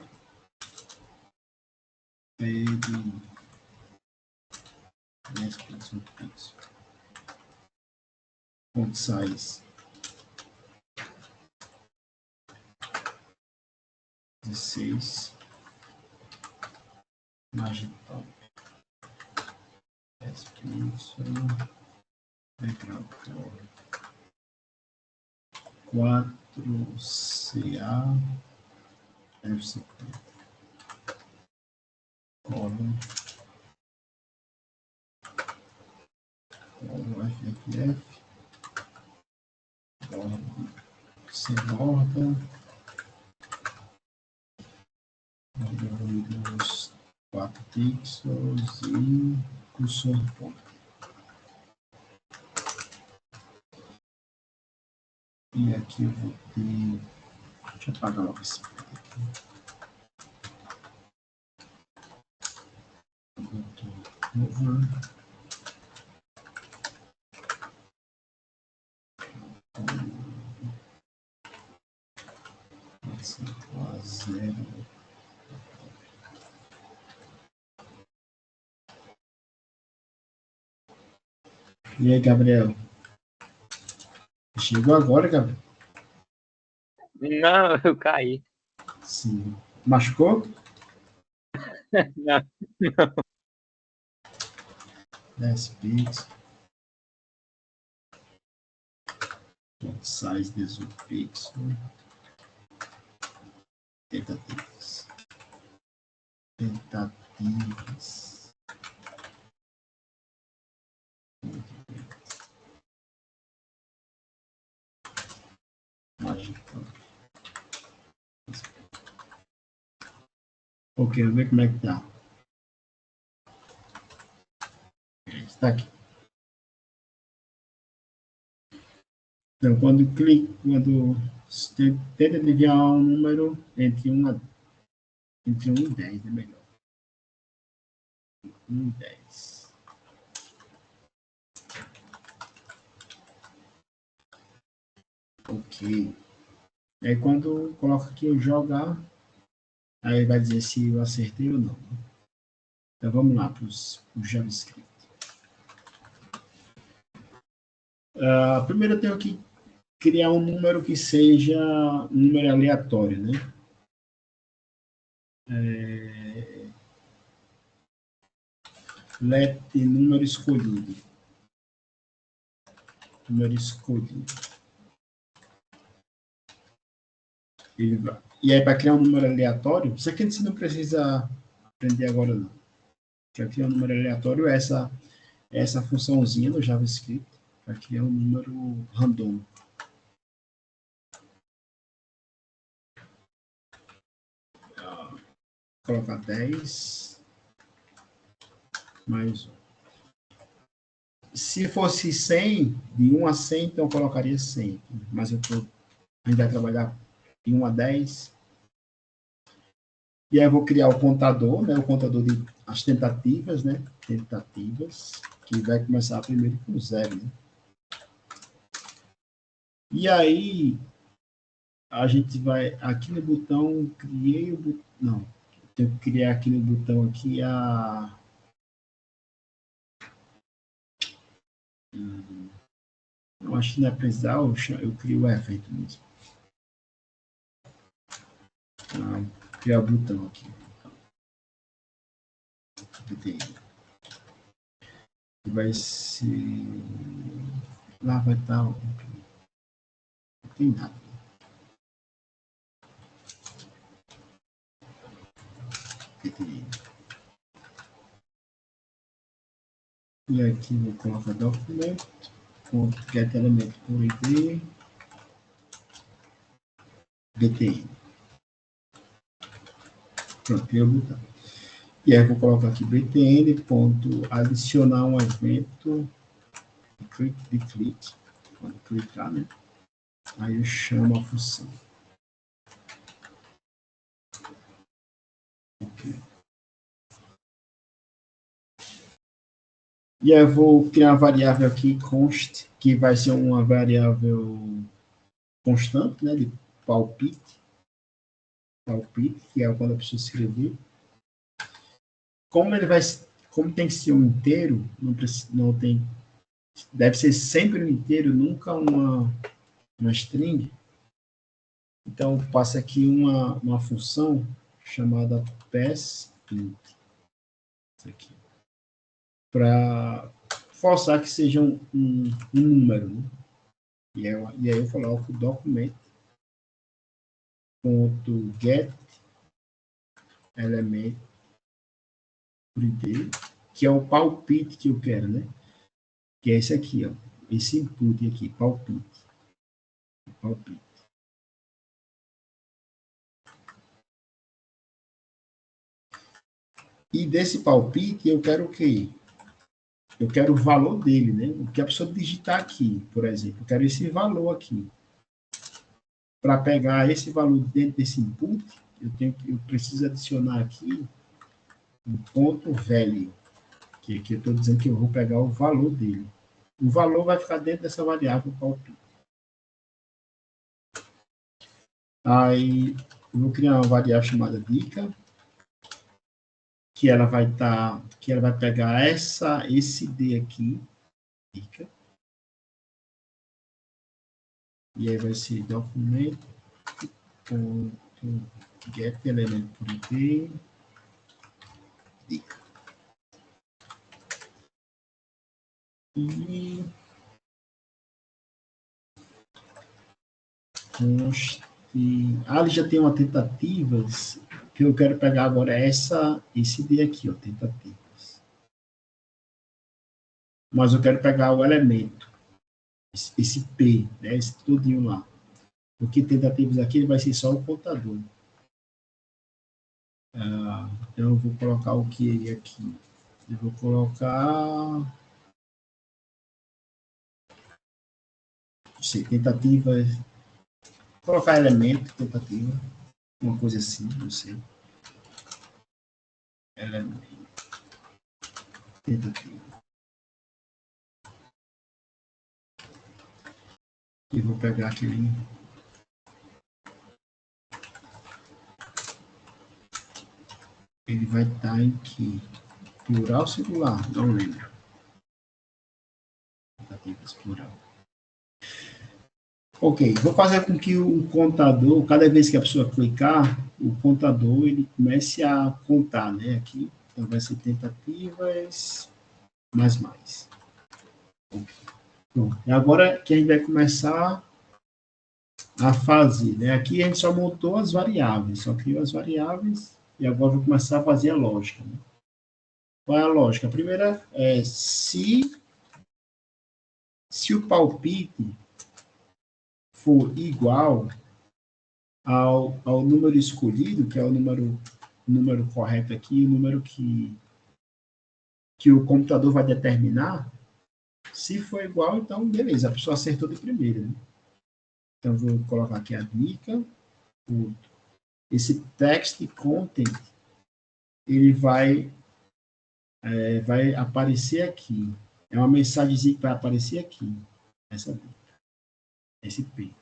Padding 10 pixels. Font size 16, margem top 10 pixels, background color 4CA F50 color FFF sem borda dos 4 pixels e cursor ponto. E aqui eu vou ter, deixa eu apagar logo esse ponto aqui. Over. 5-0. E aí, Gabriel? Chegou agora, Gabriel? Não, eu caí. Sim. Machucou? Não. 10 pix. Size 18 pix. Tentativas. Mágica. Ok, vamos ver como é que tá. Está aqui. Então, quando tenta adivinhar um número entre 1 e 10, é melhor. 1 e 10. Ok. Aí quando coloca aqui o jogar, aí vai dizer se eu acertei ou não. Então vamos lá para o JavaScript. Primeiro eu tenho que criar um número que seja um número aleatório, né? Let número escolhido. Número escolhido. E aí, para criar um número aleatório, isso aqui você não precisa aprender agora, não. Para criar um número aleatório, essa funçãozinha no JavaScript, para criar um número random. Colocar 10 mais 1. Se fosse 100, de 1 a 100, então eu colocaria 100. Mas a gente vai trabalhar de 1 a 10. E aí eu vou criar o contador, né? O contador de as tentativas, né? Tentativas, que vai começar primeiro com 0, né? E aí a gente vai aqui no botão, criei o botão, não, tenho que criar aqui no botão aqui eu acho que não é precisar, eu crio o evento mesmo. Criar o botão aqui. Vai ser. Lá vai estar. Não tem nada. E aqui vou colocar documento. Get elemento por ID. BTN. Pronto, criei o botão. E aí eu vou colocar aqui btn. Adicionar um evento de clique. Quando clicar, né? Aí eu chamo a função. Ok. E aí eu vou criar uma variável aqui, const, que vai ser uma variável constante, né? De palpite. Palpite, que é quando a pessoa escrever. Como tem que ser um inteiro, não tem, deve ser sempre um inteiro, nunca uma string. Então, eu passo aqui uma função chamada passInt. Isso aqui. Para forçar que seja um número, né? E aí eu coloco o documento.get elemento por ID, que é o palpite que eu quero, né? Que é esse aqui, ó. Esse input aqui, palpite. Palpite. E desse palpite eu quero o quê? Eu quero o valor dele, né? O que a pessoa digitar aqui, por exemplo. Eu quero esse valor aqui. Para pegar esse valor dentro desse input, eu preciso adicionar aqui um ponto value, que aqui eu estou dizendo que eu vou pegar o valor dele. O valor vai ficar dentro dessa variável palpite. Aí eu vou criar uma variável chamada dica, que ela vai pegar esse D aqui, dica, e aí vai ser documento.get element.d dica. E ele já tem uma tentativas, que eu quero pegar agora esse D aqui, ó, tentativas. Mas eu quero pegar o elemento, esse P, né, esse tudinho lá. Porque tentativas aqui ele vai ser só o contador. Então eu vou colocar o que aqui? Eu vou colocar... Não sei, tentativas... Vou colocar elemento, tentativa. Uma coisa assim, não sei. Elemento. Tentativa. E vou pegar aquele... Ele vai estar em que? Plural ou singular? Não lembro. Tentativas, plural. Ok, vou fazer com que o contador, cada vez que a pessoa clicar, o contador ele comece a contar, né? Aqui, então vai ser tentativas, mais. Okay. Bom, e agora que a gente vai começar a fazer, né? Aqui a gente só montou as variáveis, só criou as variáveis e agora vou começar a fazer a lógica. Né? Qual é a lógica? A primeira é se o palpite for igual ao número escolhido, que é o número correto aqui, o número que o computador vai determinar, se for igual, então beleza, a pessoa acertou de primeira. Né? Então, vou colocar aqui a dica. Esse text content, ele vai aparecer aqui. É uma mensagem que vai aparecer aqui. Essa dica. Esse P.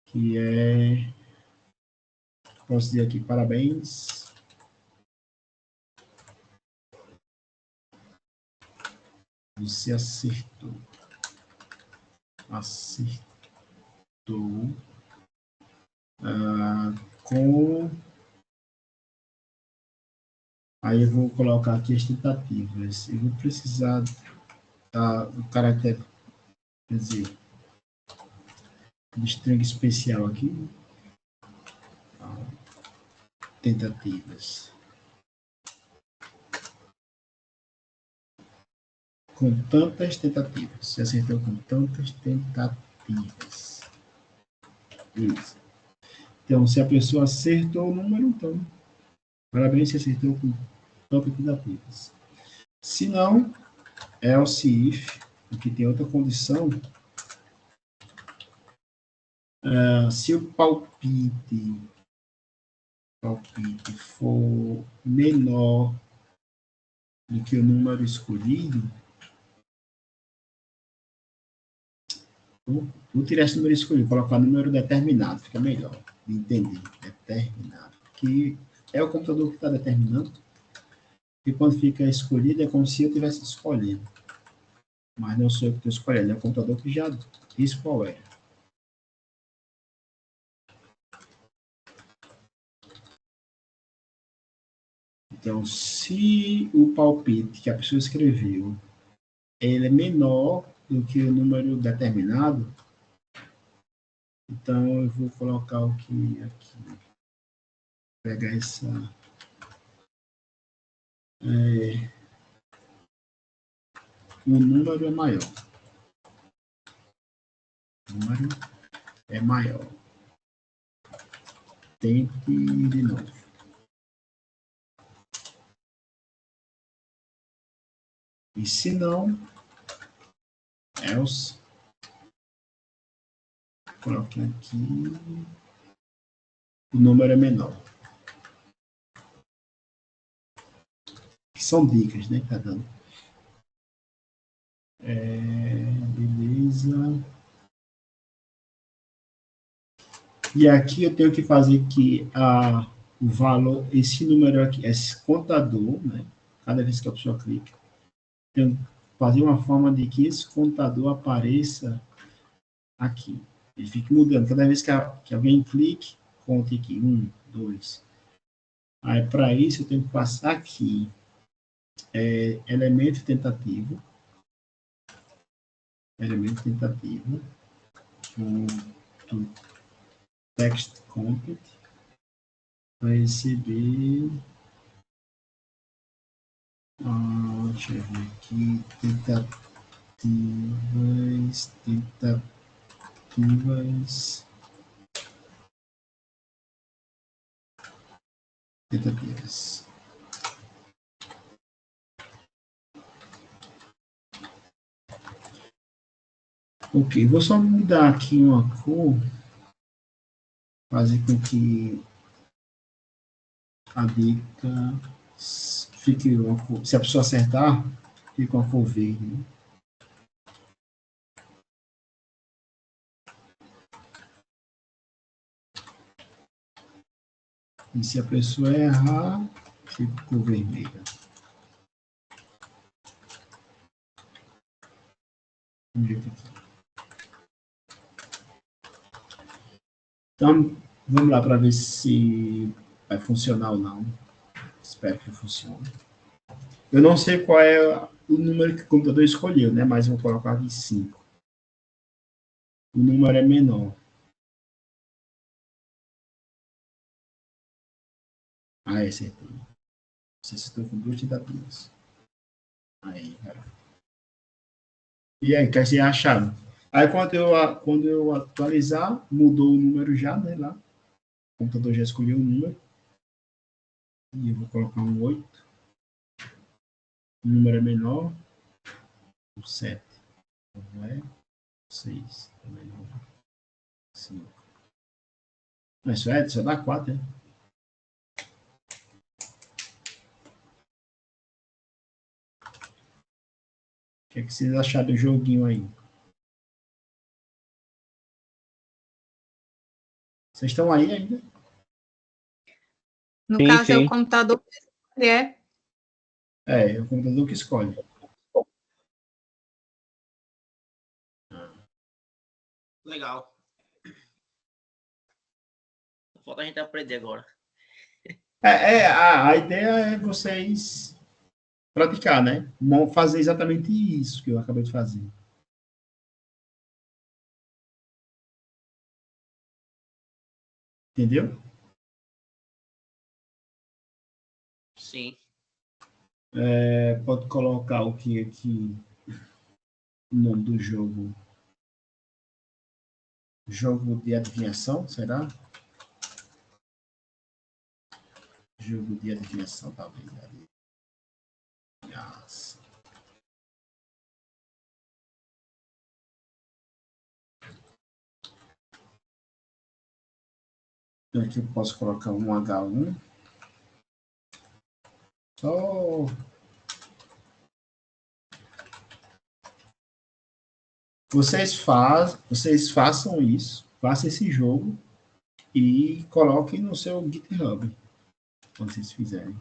Que é... Posso dizer aqui, parabéns. Você acertou. Com... Aí eu vou colocar aqui as tentativas. Eu vou precisar do caráter, quer dizer, de string especial aqui. Tentativas. Com tantas tentativas. Você acertou com tantas tentativas. Isso. Então, se a pessoa acertou o número, então, parabéns, você acertou com tantas tentativas. Se não, else if, porque tem outra condição, se o palpite for menor do que o número escolhido, vou tirar esse número escolhido, colocar o número determinado, fica melhor de entender, determinado, que é o computador que está determinando, e quando fica escolhido é como se eu estivesse escolhendo, mas não sou eu que estou escolhendo, é o computador que já diz qual é. Então, se o palpite que a pessoa escreveu ele é menor do que o número determinado, então eu vou colocar o que aqui. Pegar essa... o número é maior. O número é maior. Tente de novo. E se não, else, coloque aqui, o número é menor. Que são dicas, né, que tá dando. Beleza. E aqui eu tenho que fazer que o valor, esse número aqui, esse contador, né? Cada vez que a pessoa clica, tenho que fazer uma forma de que esse contador apareça aqui. Ele fica mudando. Cada vez que alguém clique, conte aqui. 1, 2. Aí, para isso, eu tenho que passar aqui elemento tentativo. Elemento tentativo. Text content. Vai receber. Deixa eu ver aqui. Tentativas. Ok, vou só mudar aqui uma cor, fazer com que a dica fique uma cor, se a pessoa acertar, fica uma cor verde, né? E se a pessoa errar, fica cor vermelha. Então, vamos lá para ver se vai funcionar ou não. Espero que funcione. Eu não sei qual é o número que o computador escolheu, né? Mas vou colocar aqui 5. O número é menor. Acertei. Você citou com 2 tentativas. Aí, cara. E aí, o que vocês acharam? Aí, quando eu atualizar, mudou o número já, né? Lá. O computador já escolheu o número. E eu vou colocar um 8. O número é menor. O 7. Não é? 6. É menor. 5. Mas só dá 4, né? O que vocês acharam do joguinho aí? Vocês estão aí ainda? No Sim, caso, é sim. o computador que é. É o computador que escolhe. Legal. Falta a gente aprender agora. A ideia é vocês praticar, né? Não fazer exatamente isso que eu acabei de fazer. Entendeu? Sim. Pode colocar o que aqui, o nome do jogo. Jogo de adivinhação, será? Jogo de adivinhação, talvez. Adivinhação. Então aqui eu posso colocar um H1. Só vocês façam isso, façam esse jogo e coloquem no seu GitHub quando vocês fizerem.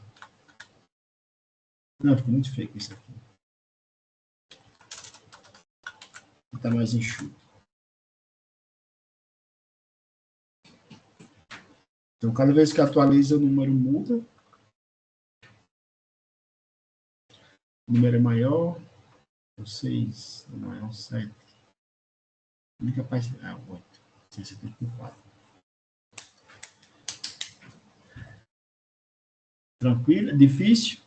Não, ficou muito feio isso aqui. Está mais enxuto. Então, cada vez que atualiza, o número muda. O número é maior. 6, é maior 7. A única parte é 8. 174. Tranquilo? Difícil?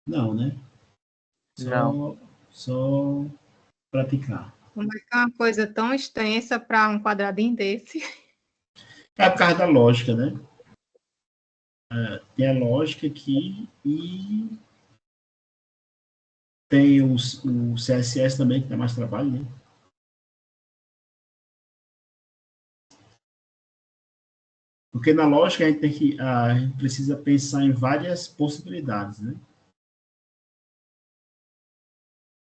Não, né? Só praticar. Como é que é uma coisa tão extensa para um quadradinho desse? É por causa da lógica, né? Tem a lógica aqui e tem o CSS também, que dá mais trabalho, né? Porque na lógica a gente precisa pensar em várias possibilidades, né?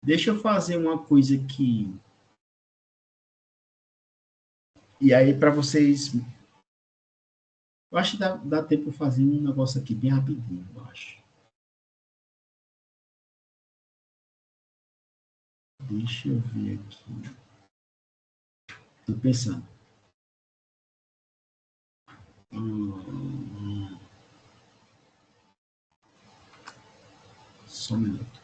Deixa eu fazer uma coisa aqui. E aí, para vocês... Eu acho que dá tempo de fazer um negócio aqui bem rapidinho, eu acho. Deixa eu ver aqui. Estou pensando. Só um minuto.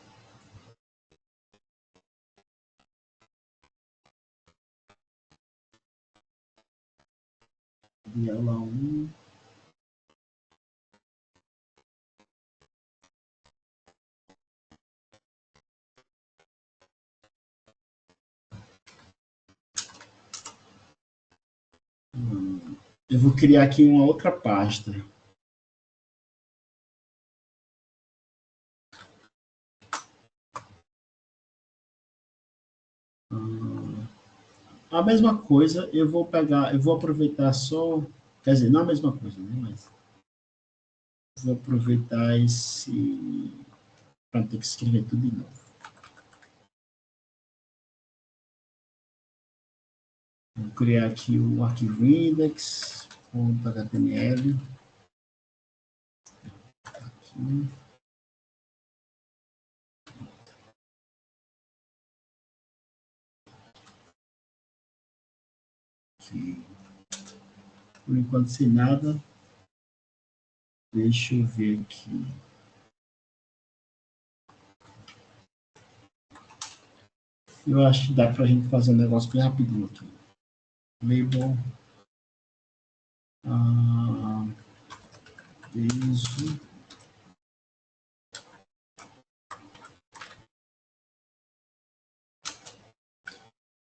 E aula 1. Eu vou criar aqui uma outra pasta. A mesma coisa, eu vou aproveitar só, quer dizer, não a mesma coisa, né? Mas vou aproveitar esse para ter que escrever tudo de novo. Vou criar aqui o arquivo index.html. Aqui. Aqui. Por enquanto, sem nada. Deixa eu ver aqui. Eu acho que dá para a gente fazer um negócio bem rapidinho aqui. Label. Peso.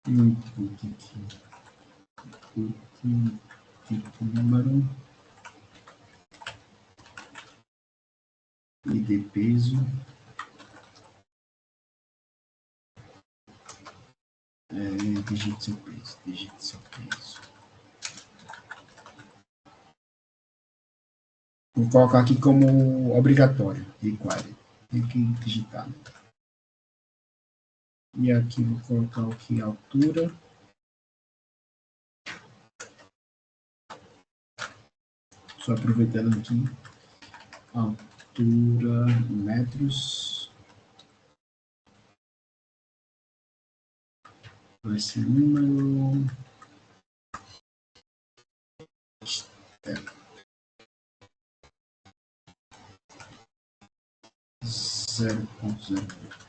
Input aqui. Tipo número. ID peso. Digite seu peso. Digite seu peso. Vou colocar aqui como obrigatório. Required. Tem que digitar. E aqui vou colocar o que? Altura. Só aproveitando aqui. Altura em metros. Vai ser número. 0.0.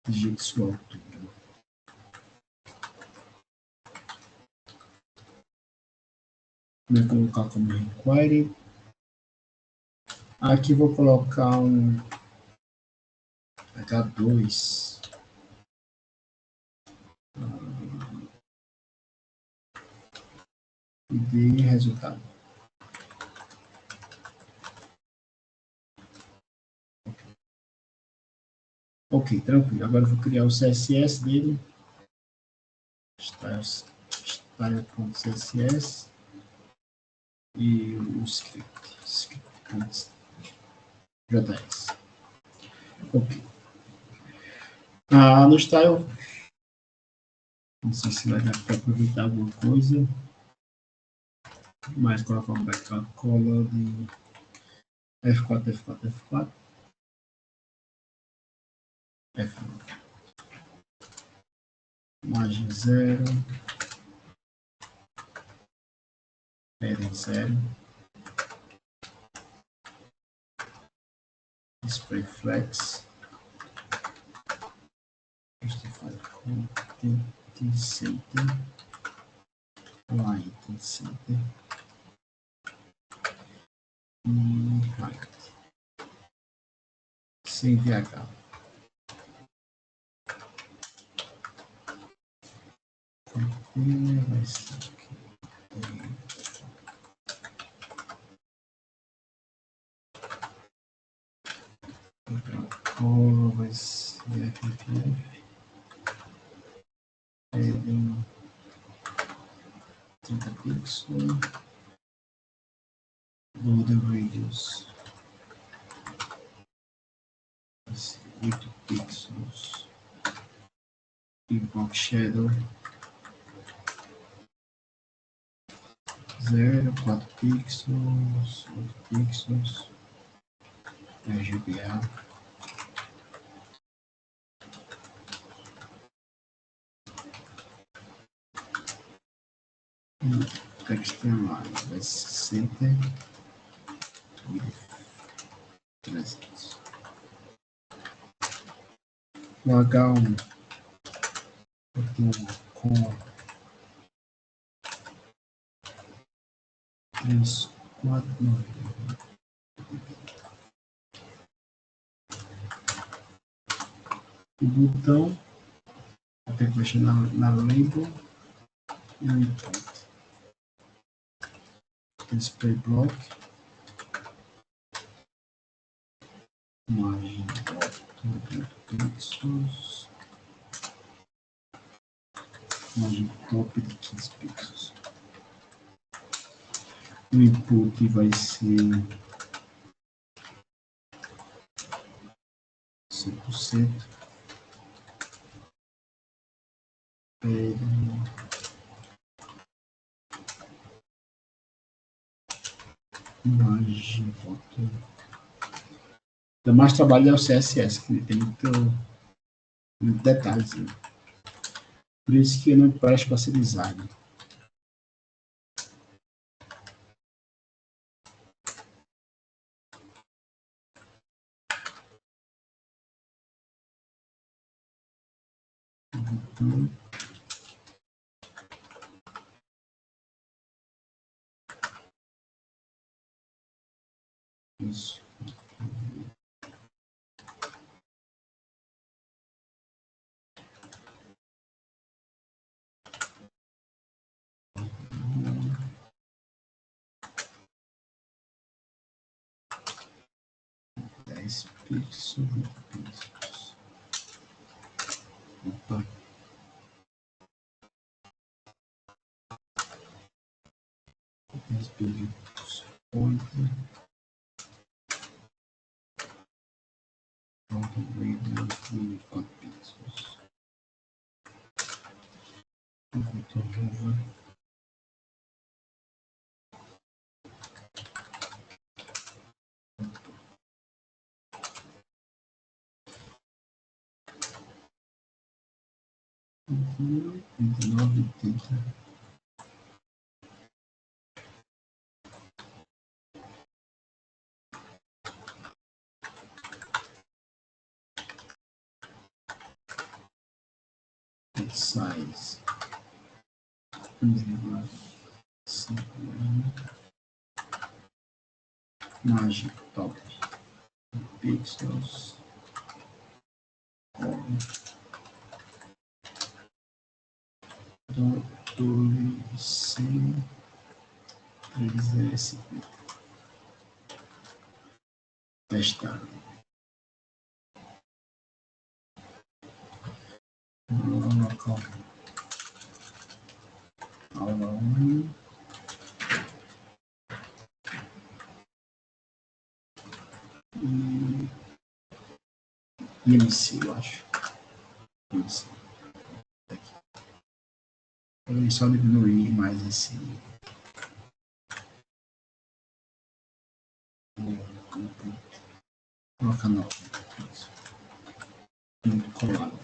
Digite sua altura. Vou colocar como required. Aqui vou colocar um H2. E dê resultado. Ok, tranquilo. Agora eu vou criar o CSS dele. Style.css e o script.js. Ok. No style, não sei se vai dar para aproveitar alguma coisa, mas colocar um backup color de F4, F4, F4. F4. Margem 0. Padding 0. Display flex. Justify content center. Light center. E height. Sem VH. Vai ser aqui. Vai ser FFF. Padding 30 pixels. Border radius 8 pixels. Epoch Shadow 0, 4 pixels, 8 pixels, RGBA. Textline vai 60 e 300. O H1 com 3, 4, 9. O botão até que vai chegar na label e no input. Display block, margem 8 pixels, margem top de 15 pixels. O input vai ser 100%. Imagem, foto. O mais trabalho é o CSS, que tem muito detalhes. Né? Por isso que eu não presto para ser design. Isso. Pixels. Opa. Pixels. 8. Pronto, e 4 pixels. Uhum, 29, 30. Size 1,5. Margem top pixels. 3S. Testar. Local. Aula 1. IMC, eu acho. IMC. Eu só diminuir mais esse. Colocar 9. Muito colado.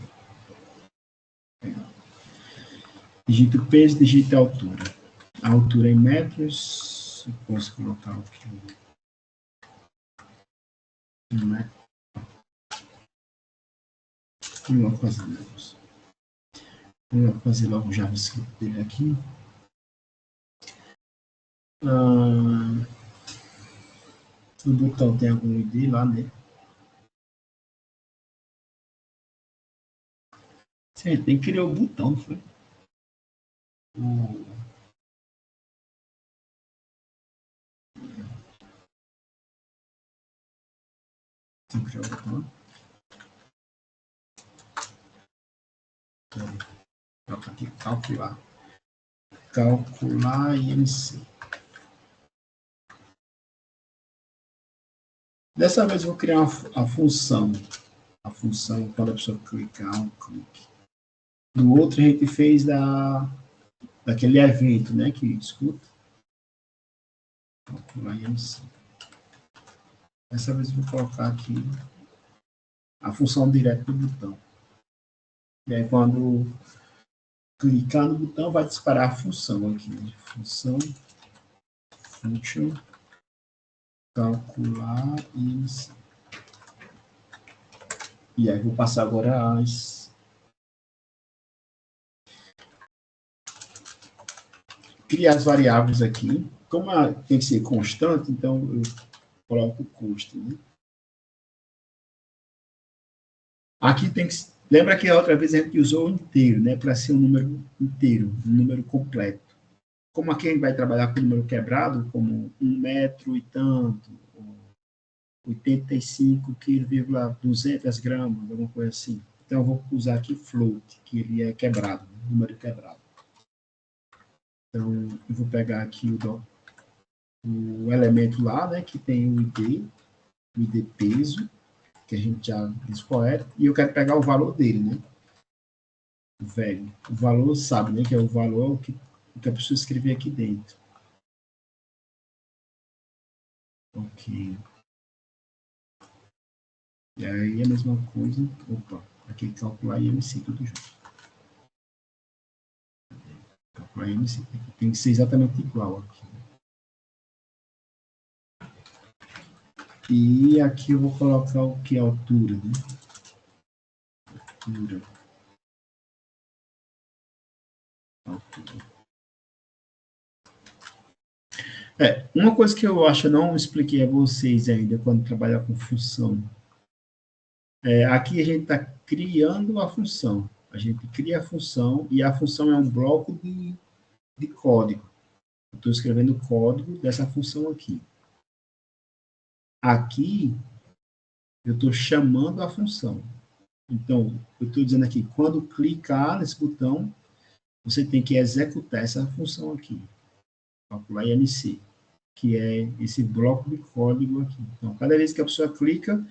Digita o peso, digita a altura. A altura em metros. Eu posso colocar aqui. Não é? Vamos fazer metros. Vamos fazer logo o JavaScript dele aqui. O botão tem algum ID lá, né? Sim, tem que criar o botão, foi? Tem que criar o botão. Coloca aqui, calcular. Calcular IMC. Dessa vez eu vou criar a função função, quando a pessoa clicar, um clique. No outro, a gente fez daquele evento, né, que escuta. Calcular IMC. Dessa vez eu vou colocar aqui a função direta do botão. E aí, quando clicar no botão, vai disparar a função aqui. Né? Função, calcular IMC. E aí, vou passar agora criar as variáveis aqui. Como tem que ser constante, então eu coloco o custo. Né? Aqui tem que... Lembra que a outra vez a gente usou o inteiro, né? Para ser um número inteiro, um número completo. Como aqui a gente vai trabalhar com o número quebrado, como 1 metro e tanto, 85,200 gramas, alguma coisa assim. Então, eu vou usar aqui float, que ele é quebrado, número quebrado. Então, eu vou pegar aqui o elemento lá, né, que tem o ID peso, que a gente já disse qual é, e eu quero pegar o valor dele, né? O velho. O valor, sabe, né, que é o valor que a pessoa escrever aqui dentro. Ok. E aí a mesma coisa. Opa, aqui calcular IMC, tudo junto. Calcular IMC. Tem que ser exatamente igual aqui. E aqui eu vou colocar o que? Altura, né? Altura. Uma coisa que eu acho que eu não expliquei a vocês ainda quando trabalhar com função. Aqui a gente está criando a função. A gente cria a função e a função é um bloco de código. Estou escrevendo o código dessa função aqui. Aqui, eu estou chamando a função. Então, eu estou dizendo aqui, quando clicar nesse botão, você tem que executar essa função aqui. Calcular IMC, que é esse bloco de código aqui. Então, cada vez que a pessoa clica,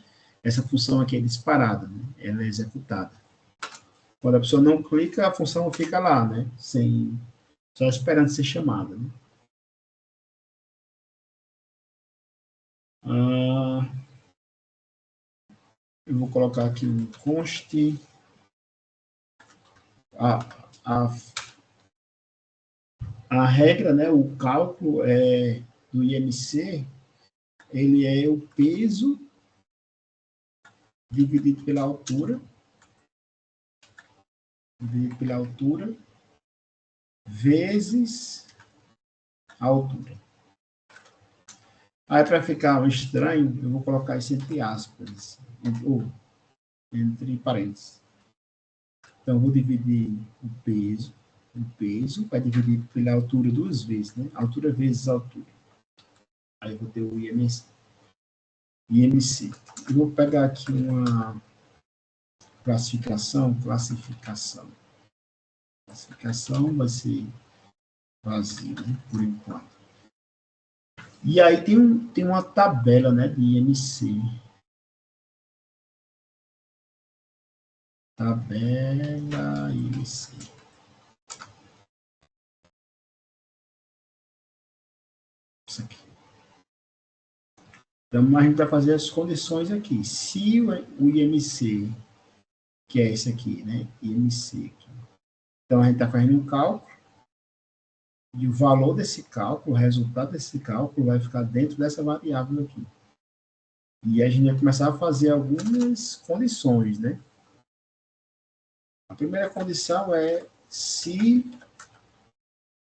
essa função aqui é disparada, né? Ela é executada. Quando a pessoa não clica, a função fica lá, né? Só esperando ser chamada, né? Eu vou colocar aqui um const. A regra, né, o cálculo do IMC, ele é o peso dividido pela altura, vezes a altura. Aí, para ficar estranho, eu vou colocar isso entre aspas, ou entre parênteses. Então, eu vou dividir o peso vai dividir pela altura duas vezes, né? Altura vezes altura. Aí eu vou ter o IMC. Eu vou pegar aqui uma classificação vai ser vazio, né? Por enquanto. E aí tem uma tabela, né, de IMC. Tabela IMC. Isso aqui. Então, a gente vai fazer as condições aqui. Se o IMC, que é esse aqui, né? IMC aqui. Então, a gente está fazendo um cálculo. E o valor desse cálculo, o resultado desse cálculo, vai ficar dentro dessa variável aqui. E a gente vai começar a fazer algumas condições, né? A primeira condição é se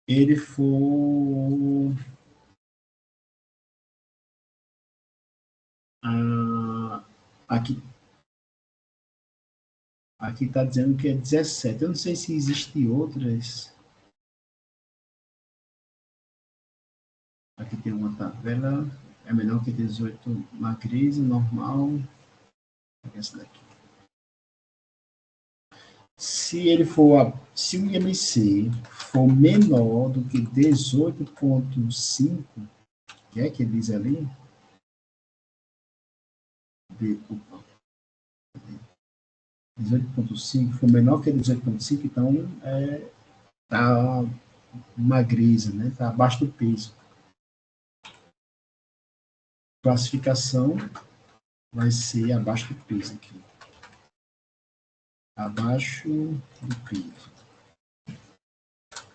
ele for aqui está dizendo que é 17. Eu não sei se existem outras. Aqui tem uma tabela. É melhor que 18 matriz, normal. Essa daqui. Se o IMC for menor do que 18,5, que é que ele diz ali? 18,5 for menor que 18,5, então tá magreza, né? Tá abaixo do peso. Classificação vai ser abaixo do peso aqui. Abaixo do peso.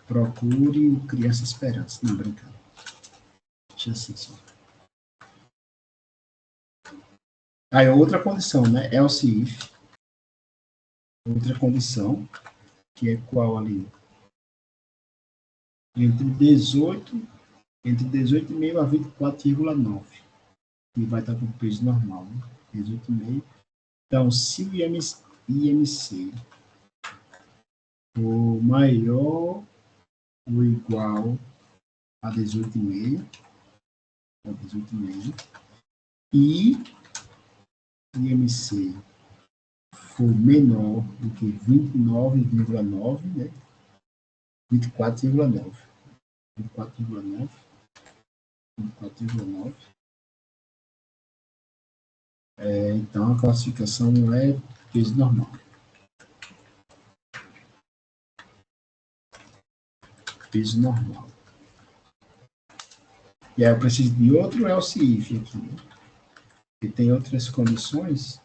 Procure o Criança Esperança. Não, brincando. Deixa assim só. Aí outra condição, né? Else if. Outra condição, que é qual ali? Entre 18,5 a 24,9. E vai estar com o peso normal, né? 18,5. Então, se o IMC for maior ou igual a 18,5, e o IMC for menor do que 29,9, né? 24,9. Então, a classificação é peso normal. Peso normal. E aí eu preciso de outro else if aqui, né? E tem outras condições.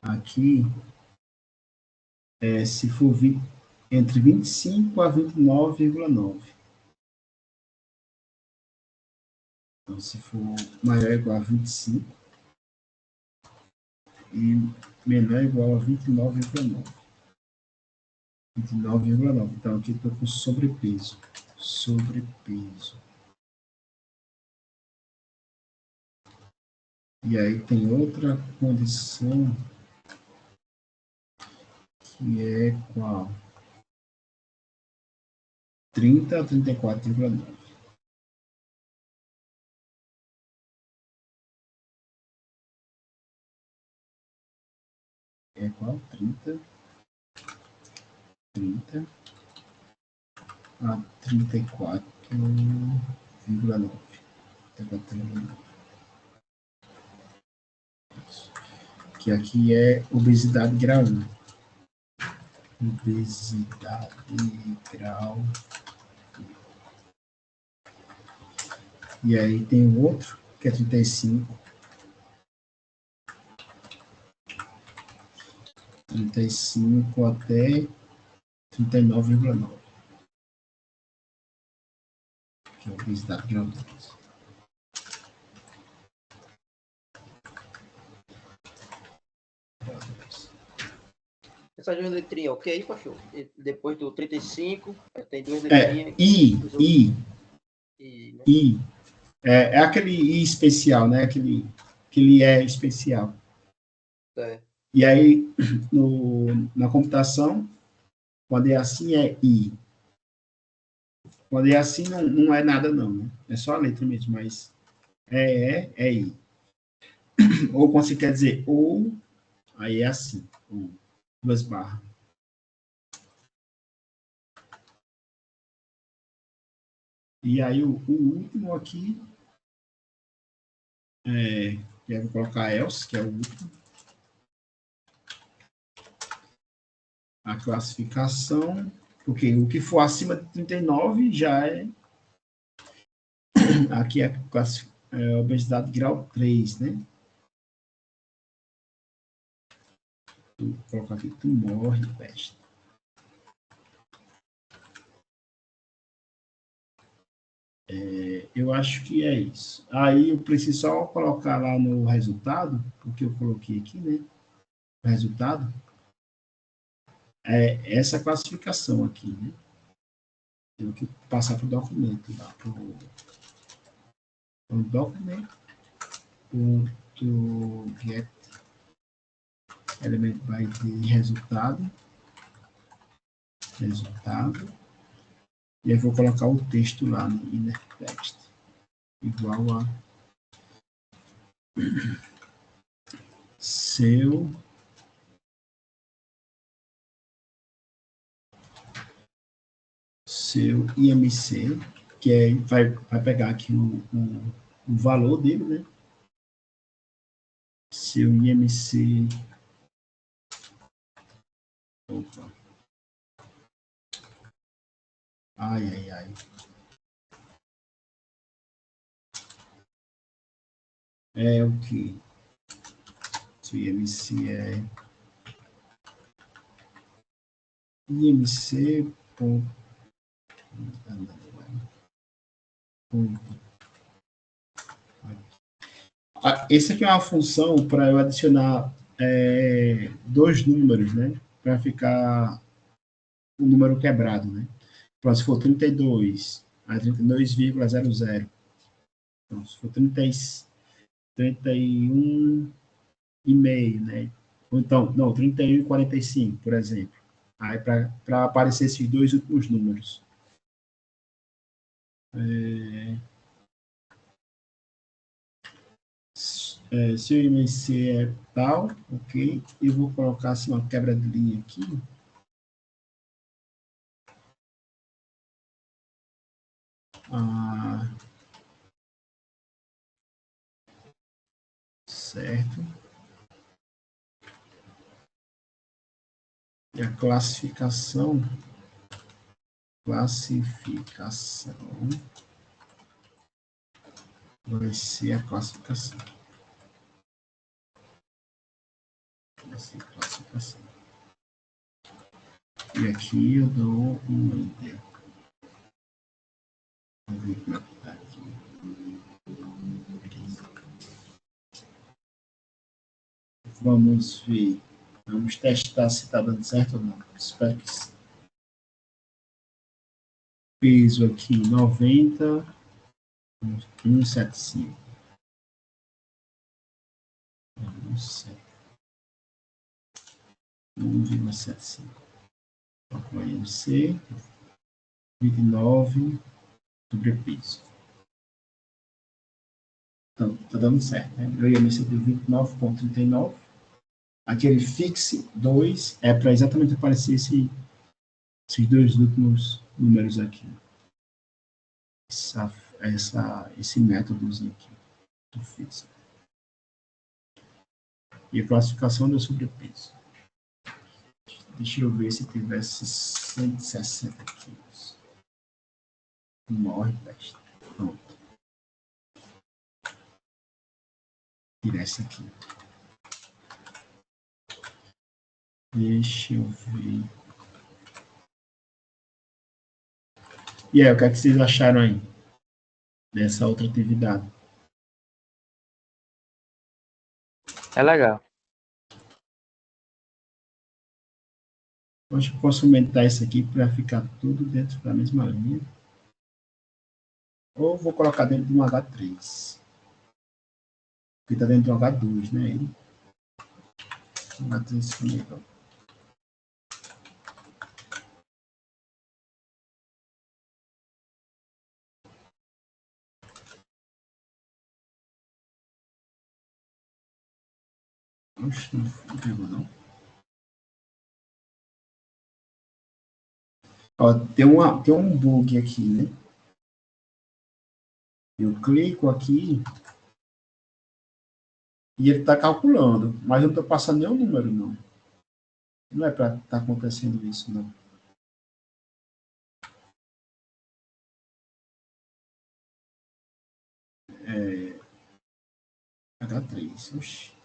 Aqui, se for entre 25 a 29,9. Então, se for maior ou igual a 25 e menor ou igual a 29,9. 29,9. Então, aqui estou com sobrepeso. E aí tem outra condição que é qual? 30 a 34,9. É qual? 30 a 34,9. Que aqui é obesidade grau 1. Obesidade grau 1. E aí tem o outro, que é 35. 35 até 39,9. Que é obesidade grau 2. Essas duas letrinhas, ok, pastor? E depois do 35, tem duas letrinhas. I. Né? I. É aquele I especial, né? Aquele é especial. E aí, na computação, quando é assim, é I. Quando é assim, não é nada, não, né? É só a letra mesmo, mas é I. Ou quando você quer dizer ou, aí é assim, ou, 2 barras. E aí, o último aqui, que eu vou colocar else, que é o último. A classificação, porque o que for acima de 39 já é. Aqui é a obesidade grau 3, né? Vou colocar aqui tumor e peste. Eu acho que é isso. Aí eu preciso só colocar lá no resultado, porque eu coloquei aqui, né? O resultado é essa classificação aqui, né? Tenho que passar para o documento lá, para o documento. Get element by the resultado. E aí vou colocar o texto lá no inner text. Igual a seu IMC, que vai pegar aqui o valor dele, né? Seu IMC Opa. Ai. É o que? Se o IMC é IMC. Esse aqui é uma função para eu adicionar dois números, né? Para ficar o número quebrado, né? Então, se for 32, aí 32,00. Então, se for 31,5, né? Ou então, não, 31,45, por exemplo. Aí, para aparecer esses dois últimos números. Se o IMC é tal, ok, eu vou colocar assim uma quebra de linha aqui. Certo. E a classificação vai ser a classificação. Vai ser a classificação. E aqui eu dou um enter. Vamos ver como é que tá aqui. Vamos ver. Vamos testar se está dando certo ou não. Espero que sim. Peso aqui 90, 175. 1,75. Coloco o IMC, 29, sobrepeso. Então, está dando certo, né? Meu IMC deu 29,39. Aquele fixe 2 é para exatamente aparecer esses dois últimos números aqui. Esse métodozinho aqui do fixe. E a classificação do sobrepeso. Deixa eu ver se tivesse 160 quilos. Morre, teste. Pronto. Tirar esse aqui. Deixa eu ver. E aí, o que é que vocês acharam aí dessa outra atividade? É legal. Eu acho que eu posso aumentar isso aqui para ficar tudo dentro da mesma linha. Ou vou colocar dentro de um H3. Porque está dentro de um H2, né? H3 comigo. Oxe, não pegou não. Ó, tem um bug aqui, né? Eu clico aqui e ele está calculando, mas eu não estou passando nenhum número, não. Não é para estar acontecendo isso, não. H3, oxe.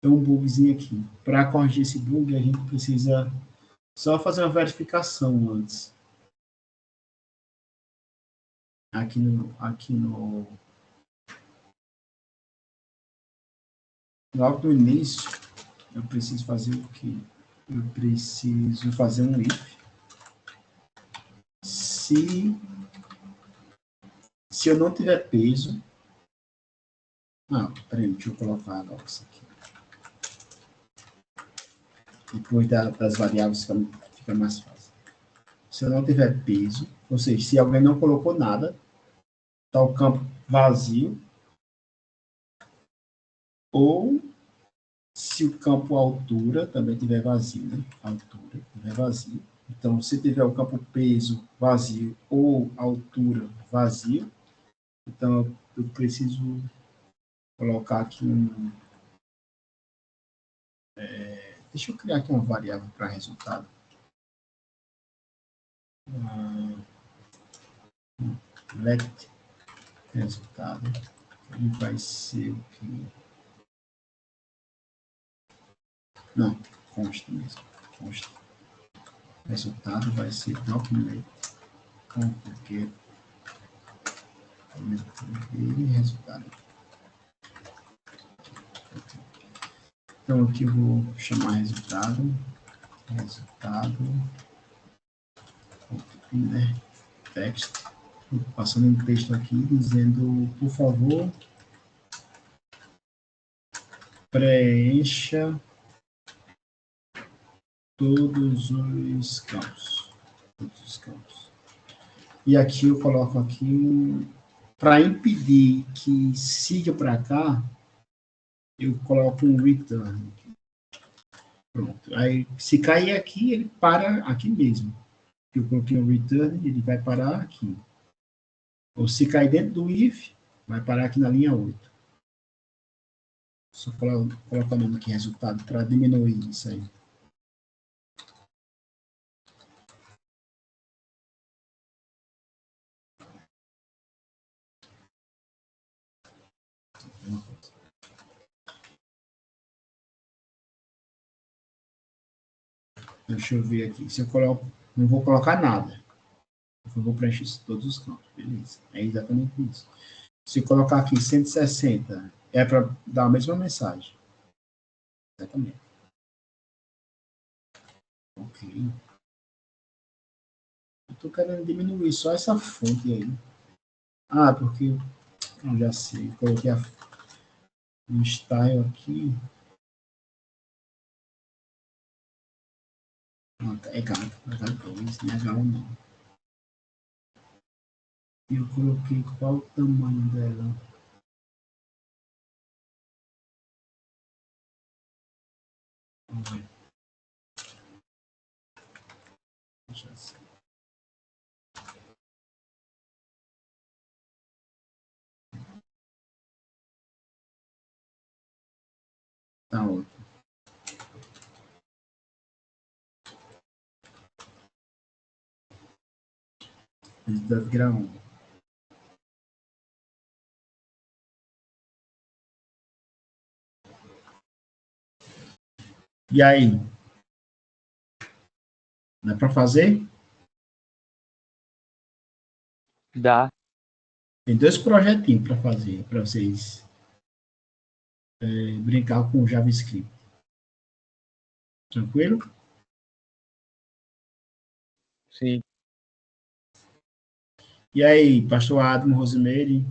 Tem um bugzinho aqui. Para corrigir esse bug, a gente precisa só fazer uma verificação antes. Aqui no logo no início, eu preciso fazer o quê? Eu preciso fazer um if. Se eu não tiver peso... peraí, deixa eu colocar agora isso aqui. Depois das variáveis fica mais fácil. Se eu não tiver peso, ou seja, se alguém não colocou nada, está o campo vazio, ou se o campo altura também tiver vazio, né? Altura tiver vazio. Então, se tiver o campo peso vazio ou altura vazio, então eu preciso colocar aqui Deixa eu criar aqui uma variável para resultado. Let resultado. Ele vai ser o que? Não, consta mesmo. Consta. Resultado vai ser document. Get resultado. Então aqui eu vou chamar resultado. Text. Passando um texto aqui dizendo, por favor, preencha todos os campos. E aqui eu coloco aqui, para impedir que siga para cá, eu coloco um return. Pronto. Aí, se cair aqui, ele para aqui mesmo. Eu coloquei um return, ele vai parar aqui. Ou se cair dentro do if, vai parar aqui na linha 8. Só colocar mesmo aqui resultado para diminuir isso aí. Deixa eu ver aqui. Se eu coloco, não vou colocar nada. Eu vou preencher todos os campos. Beleza. É exatamente isso. Se eu colocar aqui 160, é para dar a mesma mensagem. Exatamente. Ok. Eu estou querendo diminuir só essa fonte aí. Ah, porque eu já sei. Coloquei o style aqui. É H2, não é H1 não. E eu coloquei qual o tamanho dela. Vamos ver. Já sei. Tá ótimo. Resultado grau 1. E aí? Dá para fazer? Dá. Tem 2 projetinhos para fazer, para vocês brincar com o JavaScript. Tranquilo? Sim. E aí, pastor Adam, Rosemary,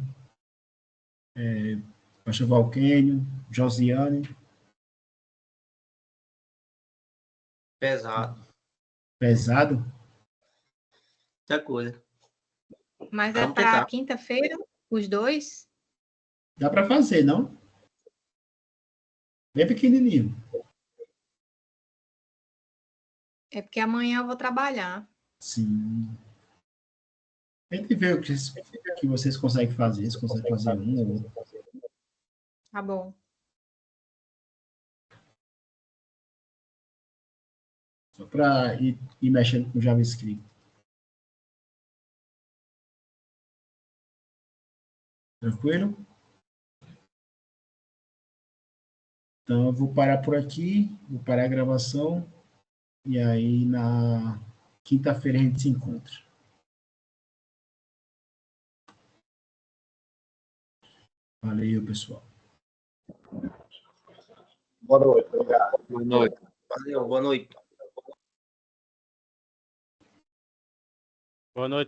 pastor Valquênio, Josiane? Pesado. Pesado? Muita coisa. Mas é Vamos para tentar. quinta-feira, os dois? Dá para fazer, não? Bem pequenininho. É porque amanhã eu vou trabalhar. Sim. A gente vê o que vocês conseguem fazer, se conseguem fazer um ou outro. Tá bom. Só para ir mexendo com JavaScript. Tranquilo? Então, eu vou parar por aqui, vou parar a gravação, e aí na quinta-feira a gente se encontra. Valeu, pessoal. Boa noite, obrigado. Boa noite. Valeu, boa noite. Boa noite.